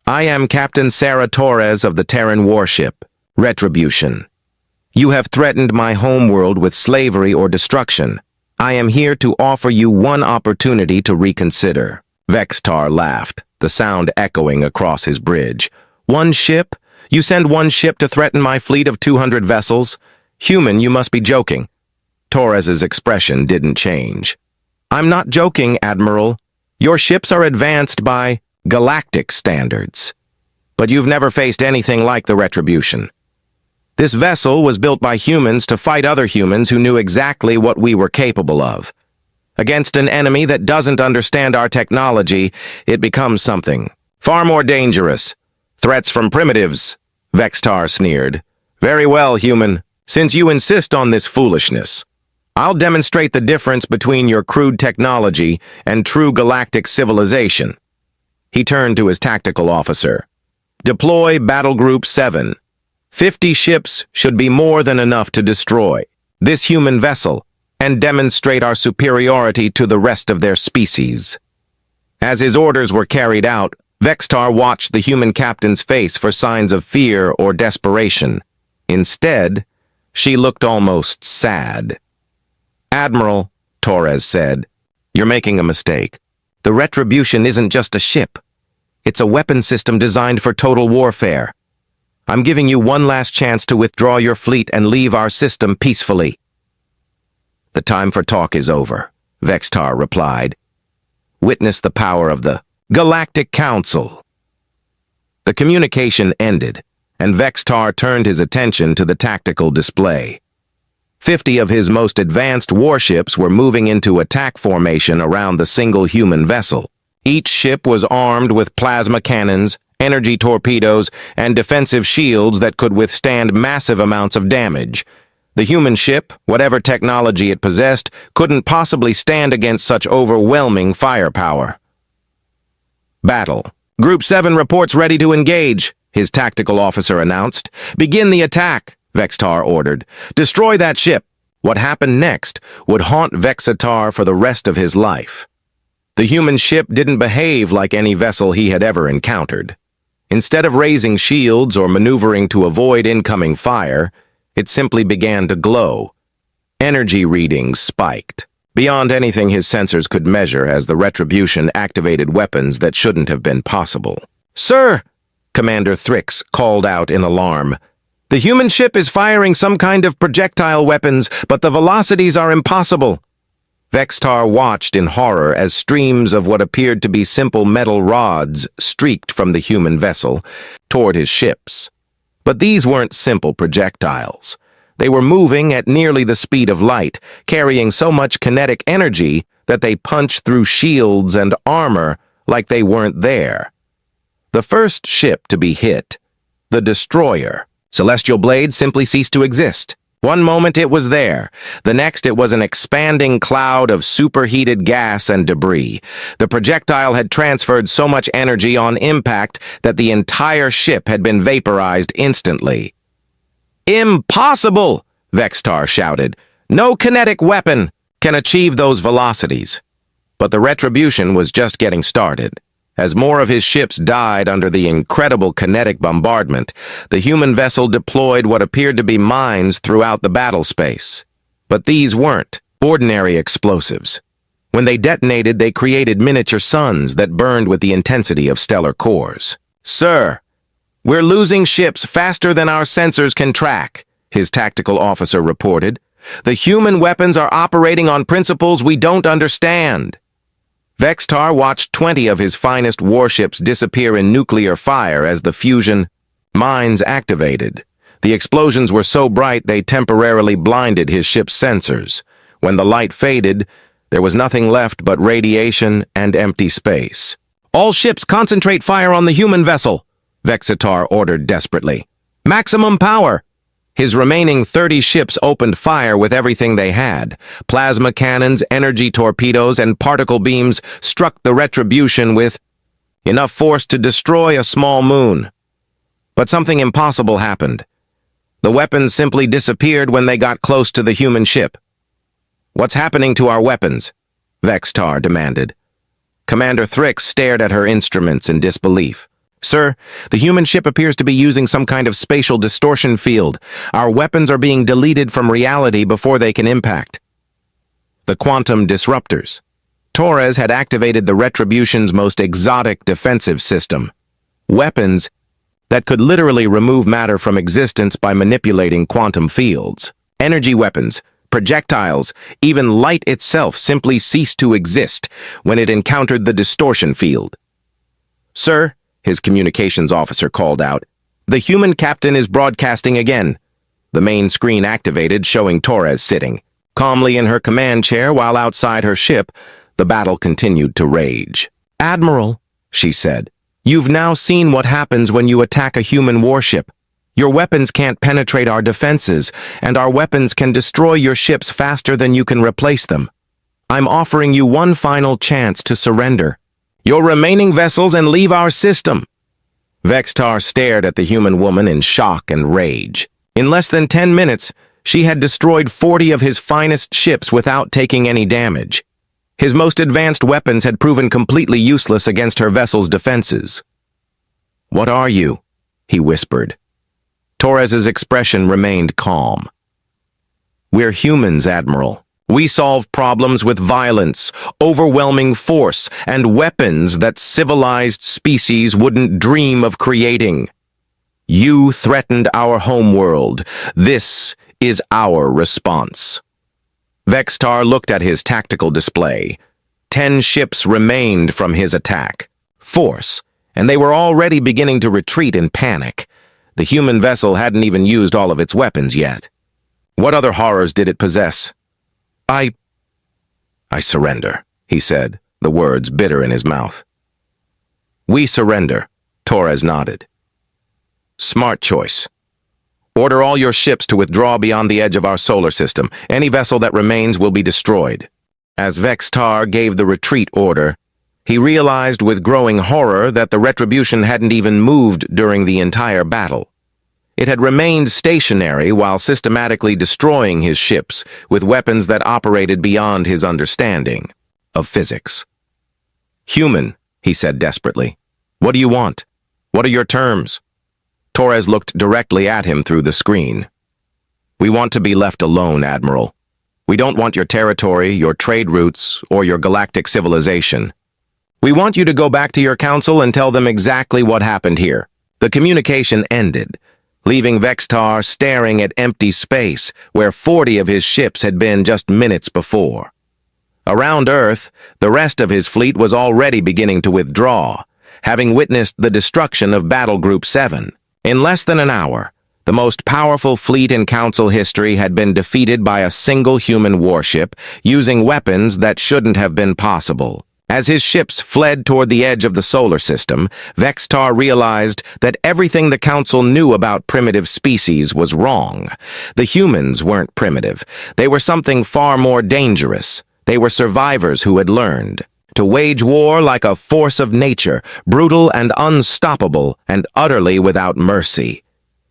"I am Captain Sarah Torres of the Terran warship, Retribution. You have threatened my homeworld with slavery or destruction. I am here to offer you one opportunity to reconsider." Vextar laughed, the sound echoing across his bridge. "One ship? You send one ship to threaten my fleet of 200 vessels? Human, you must be joking." Torres's expression didn't change. "I'm not joking, Admiral. Your ships are advanced by galactic standards. But you've never faced anything like the Retribution. This vessel was built by humans to fight other humans who knew exactly what we were capable of. Against an enemy that doesn't understand our technology, it becomes something far more dangerous. Threats from primitives," Vextar sneered. "Very well, human. Since you insist on this foolishness, I'll demonstrate the difference between your crude technology and true galactic civilization." He turned to his tactical officer. "Deploy Battle Group 7. 50 ships should be more than enough to destroy this human vessel and demonstrate our superiority to the rest of their species." As his orders were carried out, Vextar watched the human captain's face for signs of fear or desperation. Instead, she looked almost sad. "Admiral," Torres said, "you're making a mistake. The Retribution isn't just a ship. It's a weapon system designed for total warfare. I'm giving you one last chance to withdraw your fleet and leave our system peacefully." "The time for talk is over," Vextar replied. "Witness the power of the Galactic Council." The communication ended, and Vextar turned his attention to the tactical display. 50 of his most advanced warships were moving into attack formation around the single human vessel. Each ship was armed with plasma cannons, energy torpedoes, and defensive shields that could withstand massive amounts of damage. The human ship, whatever technology it possessed, couldn't possibly stand against such overwhelming firepower. "Battle. Group 7 reports ready to engage," his tactical officer announced. "Begin the attack," Vextar ordered. "Destroy that ship." What happened next would haunt Vexitar for the rest of his life. The human ship didn't behave like any vessel he had ever encountered. Instead of raising shields or maneuvering to avoid incoming fire, it simply began to glow. Energy readings spiked. beyond anything his sensors could measure as the Retribution activated weapons that shouldn't have been possible. "Sir!" Commander Thrix called out in alarm. "The human ship is firing some kind of projectile weapons, but the velocities are impossible." Vextar watched in horror as streams of what appeared to be simple metal rods streaked from the human vessel toward his ships. But these weren't simple projectiles. They were moving at nearly the speed of light, carrying so much kinetic energy that they punched through shields and armor like they weren't there. The first ship to be hit, the destroyer, Celestial Blade, simply ceased to exist. One moment it was there, the next it was an expanding cloud of superheated gas and debris. The projectile had transferred so much energy on impact that the entire ship had been vaporized instantly. "Impossible!" Vextar shouted. "No kinetic weapon can achieve those velocities." But the Retribution was just getting started. As more of his ships died under the incredible kinetic bombardment, the human vessel deployed what appeared to be mines throughout the battle space. But these weren't ordinary explosives. When they detonated, they created miniature suns that burned with the intensity of stellar cores. "Sir, we're losing ships faster than our sensors can track," his tactical officer reported. "The human weapons are operating on principles we don't understand." Vextar watched 20 of his finest warships disappear in nuclear fire as the fusion mines activated. The explosions were so bright they temporarily blinded his ship's sensors. When the light faded, there was nothing left but radiation and empty space. "All ships concentrate fire on the human vessel," Vexitar ordered desperately. "Maximum power!" His remaining 30 ships opened fire with everything they had. Plasma cannons, energy torpedoes, and particle beams struck the Retribution with enough force to destroy a small moon. But something impossible happened. The weapons simply disappeared when they got close to the human ship. "What's happening to our weapons?" Vextar demanded. Commander Thrix stared at her instruments in disbelief. "Sir, the human ship appears to be using some kind of spatial distortion field. Our weapons are being deleted from reality before they can impact." The quantum disruptors. Torres had activated the Retribution's most exotic defensive system. Weapons that could literally remove matter from existence by manipulating quantum fields. Energy weapons, projectiles, even light itself simply ceased to exist when it encountered the distortion field. "Sir," his communications officer called out, "the human captain is broadcasting again." The main screen activated, showing Torres sitting calmly in her command chair while outside her ship, the battle continued to rage. "Admiral," she said, "you've now seen what happens when you attack a human warship. Your weapons can't penetrate our defenses, and our weapons can destroy your ships faster than you can replace them. I'm offering you one final chance to surrender your remaining vessels and leave our system." Vextar stared at the human woman in shock and rage. In less than 10 minutes, she had destroyed 40 of his finest ships without taking any damage. His most advanced weapons had proven completely useless against her vessel's defenses. "What are you?" he whispered. Torres's expression remained calm. "We're humans, Admiral. We solve problems with violence, overwhelming force, and weapons that civilized species wouldn't dream of creating. You threatened our homeworld. This is our response." Vextar looked at his tactical display. 10 ships remained from his attack force, and they were already beginning to retreat in panic. The human vessel hadn't even used all of its weapons yet. What other horrors did it possess? I surrender," he said, the words bitter in his mouth. "We surrender," Torres nodded. "Smart choice. Order all your ships to withdraw beyond the edge of our solar system. Any vessel that remains will be destroyed." As Vextar gave the retreat order, he realized with growing horror that the Retribution hadn't even moved during the entire battle. It had remained stationary while systematically destroying his ships with weapons that operated beyond his understanding of physics. "Human," he said desperately. "What do you want? What are your terms?" Torres looked directly at him through the screen. "We want to be left alone, Admiral. We don't want your territory, your trade routes, or your galactic civilization. We want you to go back to your council and tell them exactly what happened here." The communication ended, leaving Vextar staring at empty space where 40 of his ships had been just minutes before. Around Earth, the rest of his fleet was already beginning to withdraw, having witnessed the destruction of Battle Group 7. In less than an hour, the most powerful fleet in Council history had been defeated by a single human warship using weapons that shouldn't have been possible. As his ships fled toward the edge of the solar system, Vextar realized that everything the Council knew about primitive species was wrong. The humans weren't primitive. They were something far more dangerous. They were survivors who had learned to wage war like a force of nature, brutal and unstoppable and utterly without mercy.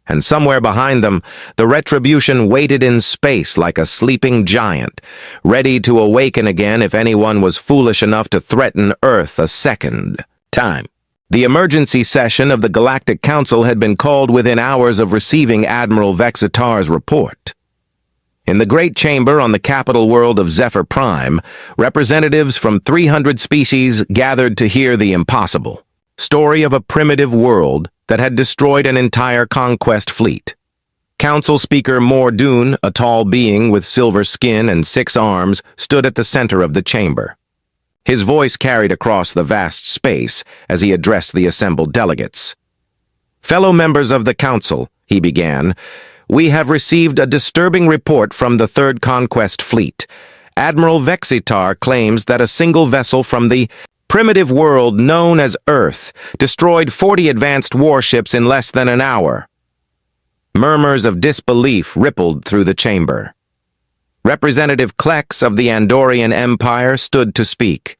And somewhere behind them, the retribution waited in space like a sleeping giant, ready to awaken again if anyone was foolish enough to threaten Earth a second time. The emergency session of the Galactic Council had been called within hours of receiving Admiral Vexitar's report. In the Great Chamber on the capital world of Zephyr Prime, representatives from 300 species gathered to hear the impossible story of a primitive world that had destroyed an entire conquest fleet. Council Speaker Mordoon, a tall being with silver skin and 6 arms, stood at the center of the chamber. His voice carried across the vast space as he addressed the assembled delegates. "Fellow members of the Council," he began, "we have received a disturbing report from the Third Conquest Fleet. Admiral Vexitar claims that a single vessel from the primitive world known as Earth destroyed 40 advanced warships in less than an hour." Murmurs of disbelief rippled through the chamber. Representative Klex of the Andorian Empire stood to speak.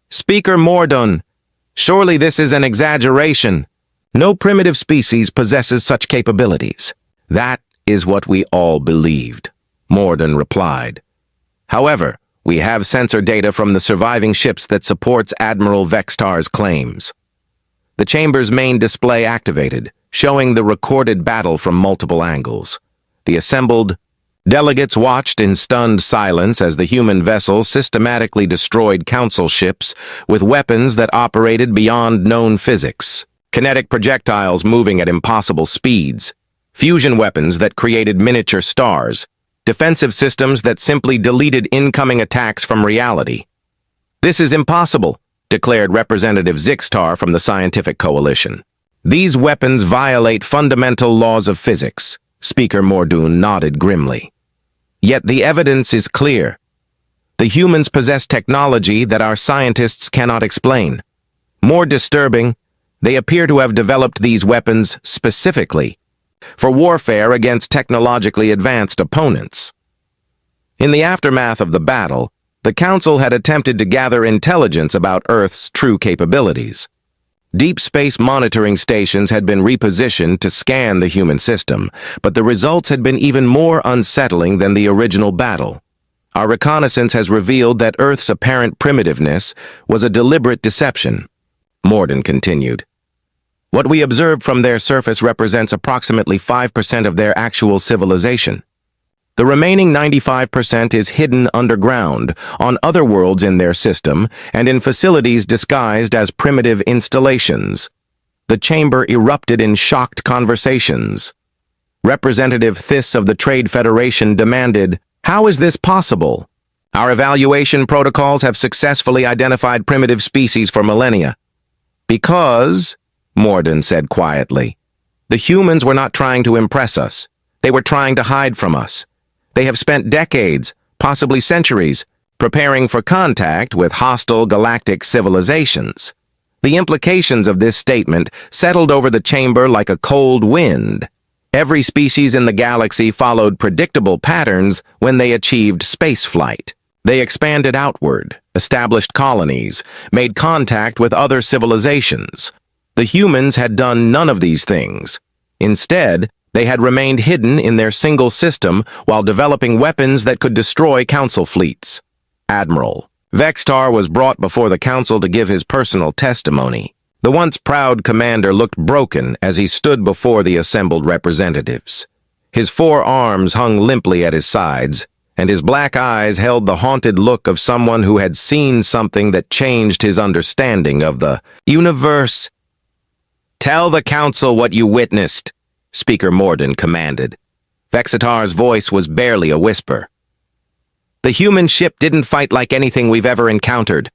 "Speaker Mordoon, surely this is an exaggeration. No primitive species possesses such capabilities." "That is what we all believed," Mordoon replied. "However, we have sensor data from the surviving ships that supports Admiral Vextar's claims." The chamber's main display activated, showing the recorded battle from multiple angles. The assembled delegates watched in stunned silence as the human vessel systematically destroyed Council ships with weapons that operated beyond known physics. Kinetic projectiles moving at impossible speeds, fusion weapons that created miniature stars, defensive systems that simply deleted incoming attacks from reality. "This is impossible," declared Representative Zixtar from the Scientific Coalition. "These weapons violate fundamental laws of physics," Speaker Mordoon nodded grimly. "Yet the evidence is clear. The humans possess technology that our scientists cannot explain. More disturbing, they appear to have developed these weapons specifically for warfare against technologically advanced opponents." In the aftermath of the battle, the Council had attempted to gather intelligence about Earth's true capabilities. Deep space monitoring stations had been repositioned to scan the human system, but the results had been even more unsettling than the original battle. "Our reconnaissance has revealed that Earth's apparent primitiveness was a deliberate deception," Mordoon continued. "What we observed from their surface represents approximately 5% of their actual civilization. The remaining 95% is hidden underground, on other worlds in their system, and in facilities disguised as primitive installations." The chamber erupted in shocked conversations. Representative Thys of the Trade Federation demanded, "How is this possible? Our evaluation protocols have successfully identified primitive species for millennia." "Because," Mordoon said quietly, "the humans were not trying to impress us. They were trying to hide from us. They have spent decades, possibly centuries, preparing for contact with hostile galactic civilizations." The implications of this statement settled over the chamber like a cold wind. Every species in the galaxy followed predictable patterns when they achieved spaceflight. They expanded outward, established colonies, made contact with other civilizations. The humans had done none of these things. Instead, they had remained hidden in their single system while developing weapons that could destroy Council fleets. Admiral Vextar was brought before the Council to give his personal testimony. The once proud commander looked broken as he stood before the assembled representatives. His 4 arms hung limply at his sides, and his black eyes held the haunted look of someone who had seen something that changed his understanding of the universe. "Tell the council what you witnessed," Speaker Morden commanded. Vexitar's voice was barely a whisper. "The human ship didn't fight like anything we've ever encountered.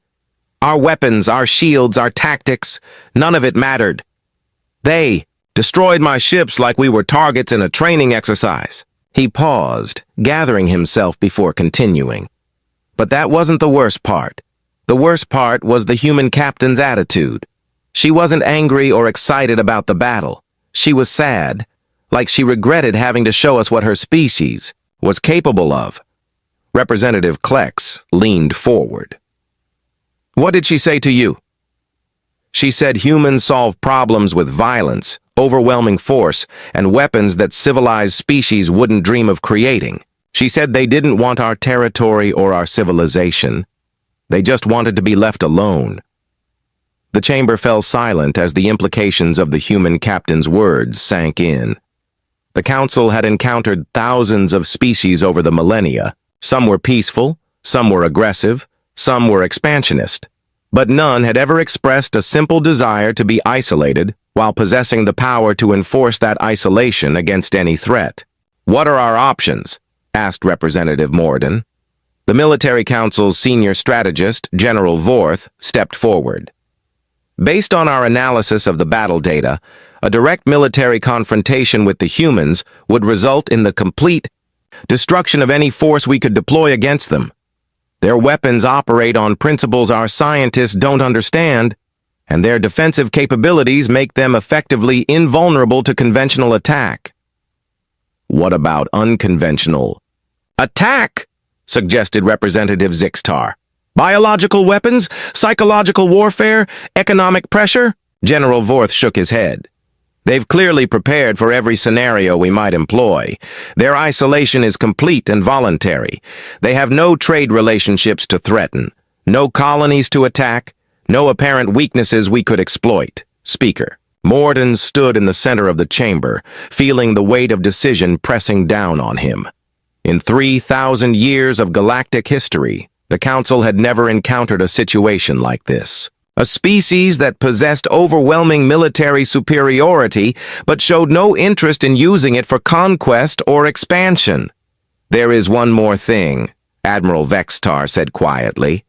Our weapons, our shields, our tactics, none of it mattered. They destroyed my ships like we were targets in a training exercise." He paused, gathering himself before continuing. But that wasn't the worst part. The worst part was the human captain's attitude. She wasn't angry or excited about the battle. She was sad, like she regretted having to show us what her species was capable of. Representative Klex leaned forward. "What did she say to you?" "She said humans solve problems with violence, overwhelming force, and weapons that civilized species wouldn't dream of creating. She said they didn't want our territory or our civilization. They just wanted to be left alone." The chamber fell silent as the implications of the human captain's words sank in. The council had encountered thousands of species over the millennia. Some were peaceful, some were aggressive, some were expansionist. But none had ever expressed a simple desire to be isolated while possessing the power to enforce that isolation against any threat. "What are our options?" asked Representative Morden. The Military Council's senior strategist, General Vorth, stepped forward. "Based on our analysis of the battle data, a direct military confrontation with the humans would result in the complete destruction of any force we could deploy against them. Their weapons operate on principles our scientists don't understand, and their defensive capabilities make them effectively invulnerable to conventional attack." "What about unconventional attack?" suggested Representative Zixtar. "Biological weapons, psychological warfare, economic pressure?" General Vorth shook his head. "They've clearly prepared for every scenario we might employ. Their isolation is complete and voluntary. They have no trade relationships to threaten, no colonies to attack, no apparent weaknesses we could exploit." Speaker Morden stood in the center of the chamber, feeling the weight of decision pressing down on him. In 3,000 years of galactic history, the Council had never encountered a situation like this. A species that possessed overwhelming military superiority but showed no interest in using it for conquest or expansion. "There is one more thing," Admiral Vextar said quietly.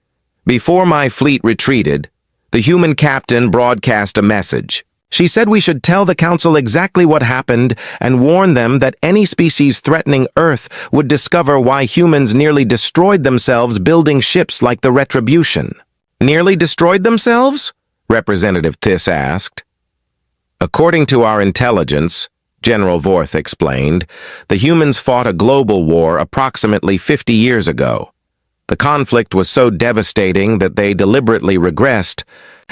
"Before my fleet retreated, the human captain broadcast a message. She said we should tell the Council exactly what happened and warn them that any species threatening Earth would discover why humans nearly destroyed themselves building ships like the Retribution." "Nearly destroyed themselves?" Representative Thiss asked. "According to our intelligence," General Vorth explained, "the humans fought a global war approximately 50 years ago. The conflict was so devastating that they deliberately regressed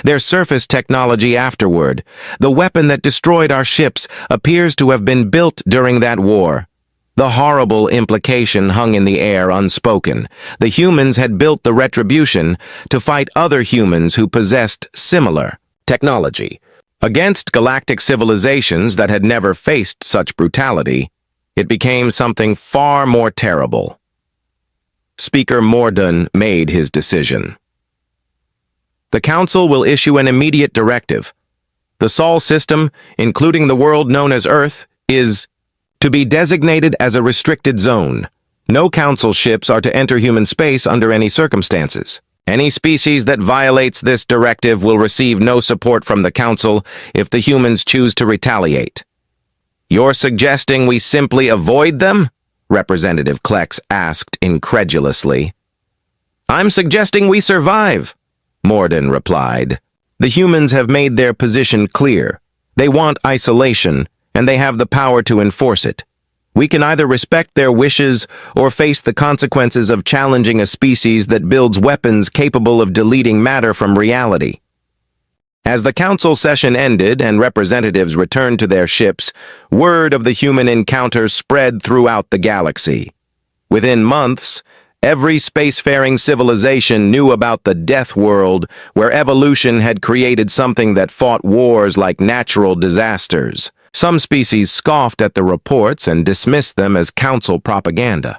their surface technology afterward. The weapon that destroyed our ships appears to have been built during that war." The horrible implication hung in the air unspoken. The humans had built the Retribution to fight other humans who possessed similar technology. Against galactic civilizations that had never faced such brutality, it became something far more terrible. Speaker Morden made his decision. "The Council will issue an immediate directive. The Sol system, including the world known as Earth, is to be designated as a restricted zone. No Council ships are to enter human space under any circumstances. Any species that violates this directive will receive no support from the Council if the humans choose to retaliate." "You're suggesting we simply avoid them?" Representative Klex asked incredulously. "I'm suggesting we survive," Morden replied. "The humans have made their position clear. They want isolation, and they have the power to enforce it. We can either respect their wishes or face the consequences of challenging a species that builds weapons capable of deleting matter from reality." As the council session ended and representatives returned to their ships, word of the human encounter spread throughout the galaxy. Within months, every spacefaring civilization knew about the Death World, where evolution had created something that fought wars like natural disasters. Some species scoffed at the reports and dismissed them as council propaganda.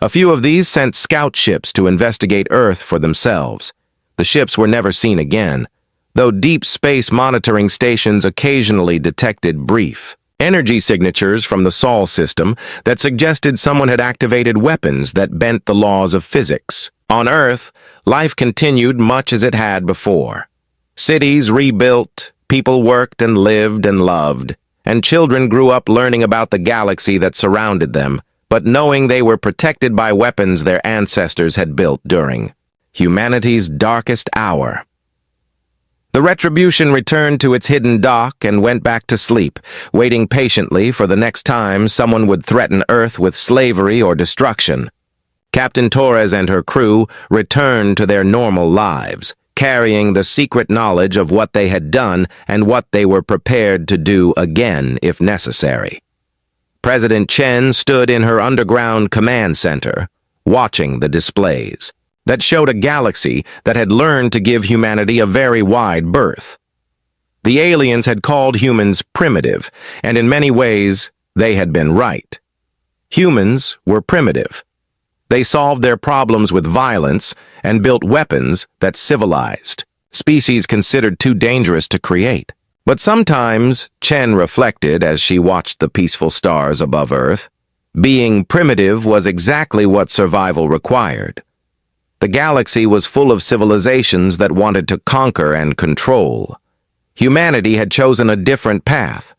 A few of these sent scout ships to investigate Earth for themselves. The ships were never seen again, though deep space monitoring stations occasionally detected brief energy signatures from the Sol system that suggested someone had activated weapons that bent the laws of physics. On Earth, life continued much as it had before. Cities rebuilt, people worked and lived and loved, and children grew up learning about the galaxy that surrounded them, but knowing they were protected by weapons their ancestors had built during humanity's darkest hour. The Retribution returned to its hidden dock and went back to sleep, waiting patiently for the next time someone would threaten Earth with slavery or destruction. Captain Torres and her crew returned to their normal lives, carrying the secret knowledge of what they had done and what they were prepared to do again if necessary. President Chen stood in her underground command center, watching the displays that showed a galaxy that had learned to give humanity a very wide berth. The aliens had called humans primitive, and in many ways, they had been right. Humans were primitive. They solved their problems with violence and built weapons that civilized species considered too dangerous to create. But sometimes, Chen reflected as she watched the peaceful stars above Earth, being primitive was exactly what survival required. The galaxy was full of civilizations that wanted to conquer and control. Humanity had chosen a different path.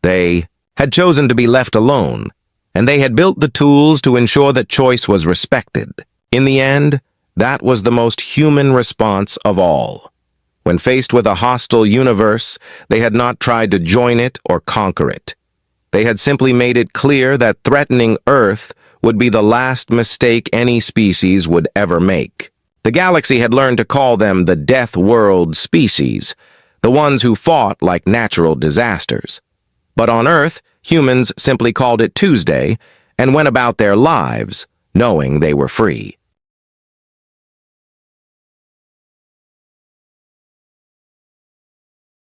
They had chosen to be left alone, and they had built the tools to ensure that choice was respected. In the end, that was the most human response of all. When faced with a hostile universe, they had not tried to join it or conquer it. They had simply made it clear that threatening Earth would be the last mistake any species would ever make. The galaxy had learned to call them the Death World species, the ones who fought like natural disasters. But on Earth, humans simply called it Tuesday and went about their lives, knowing they were free.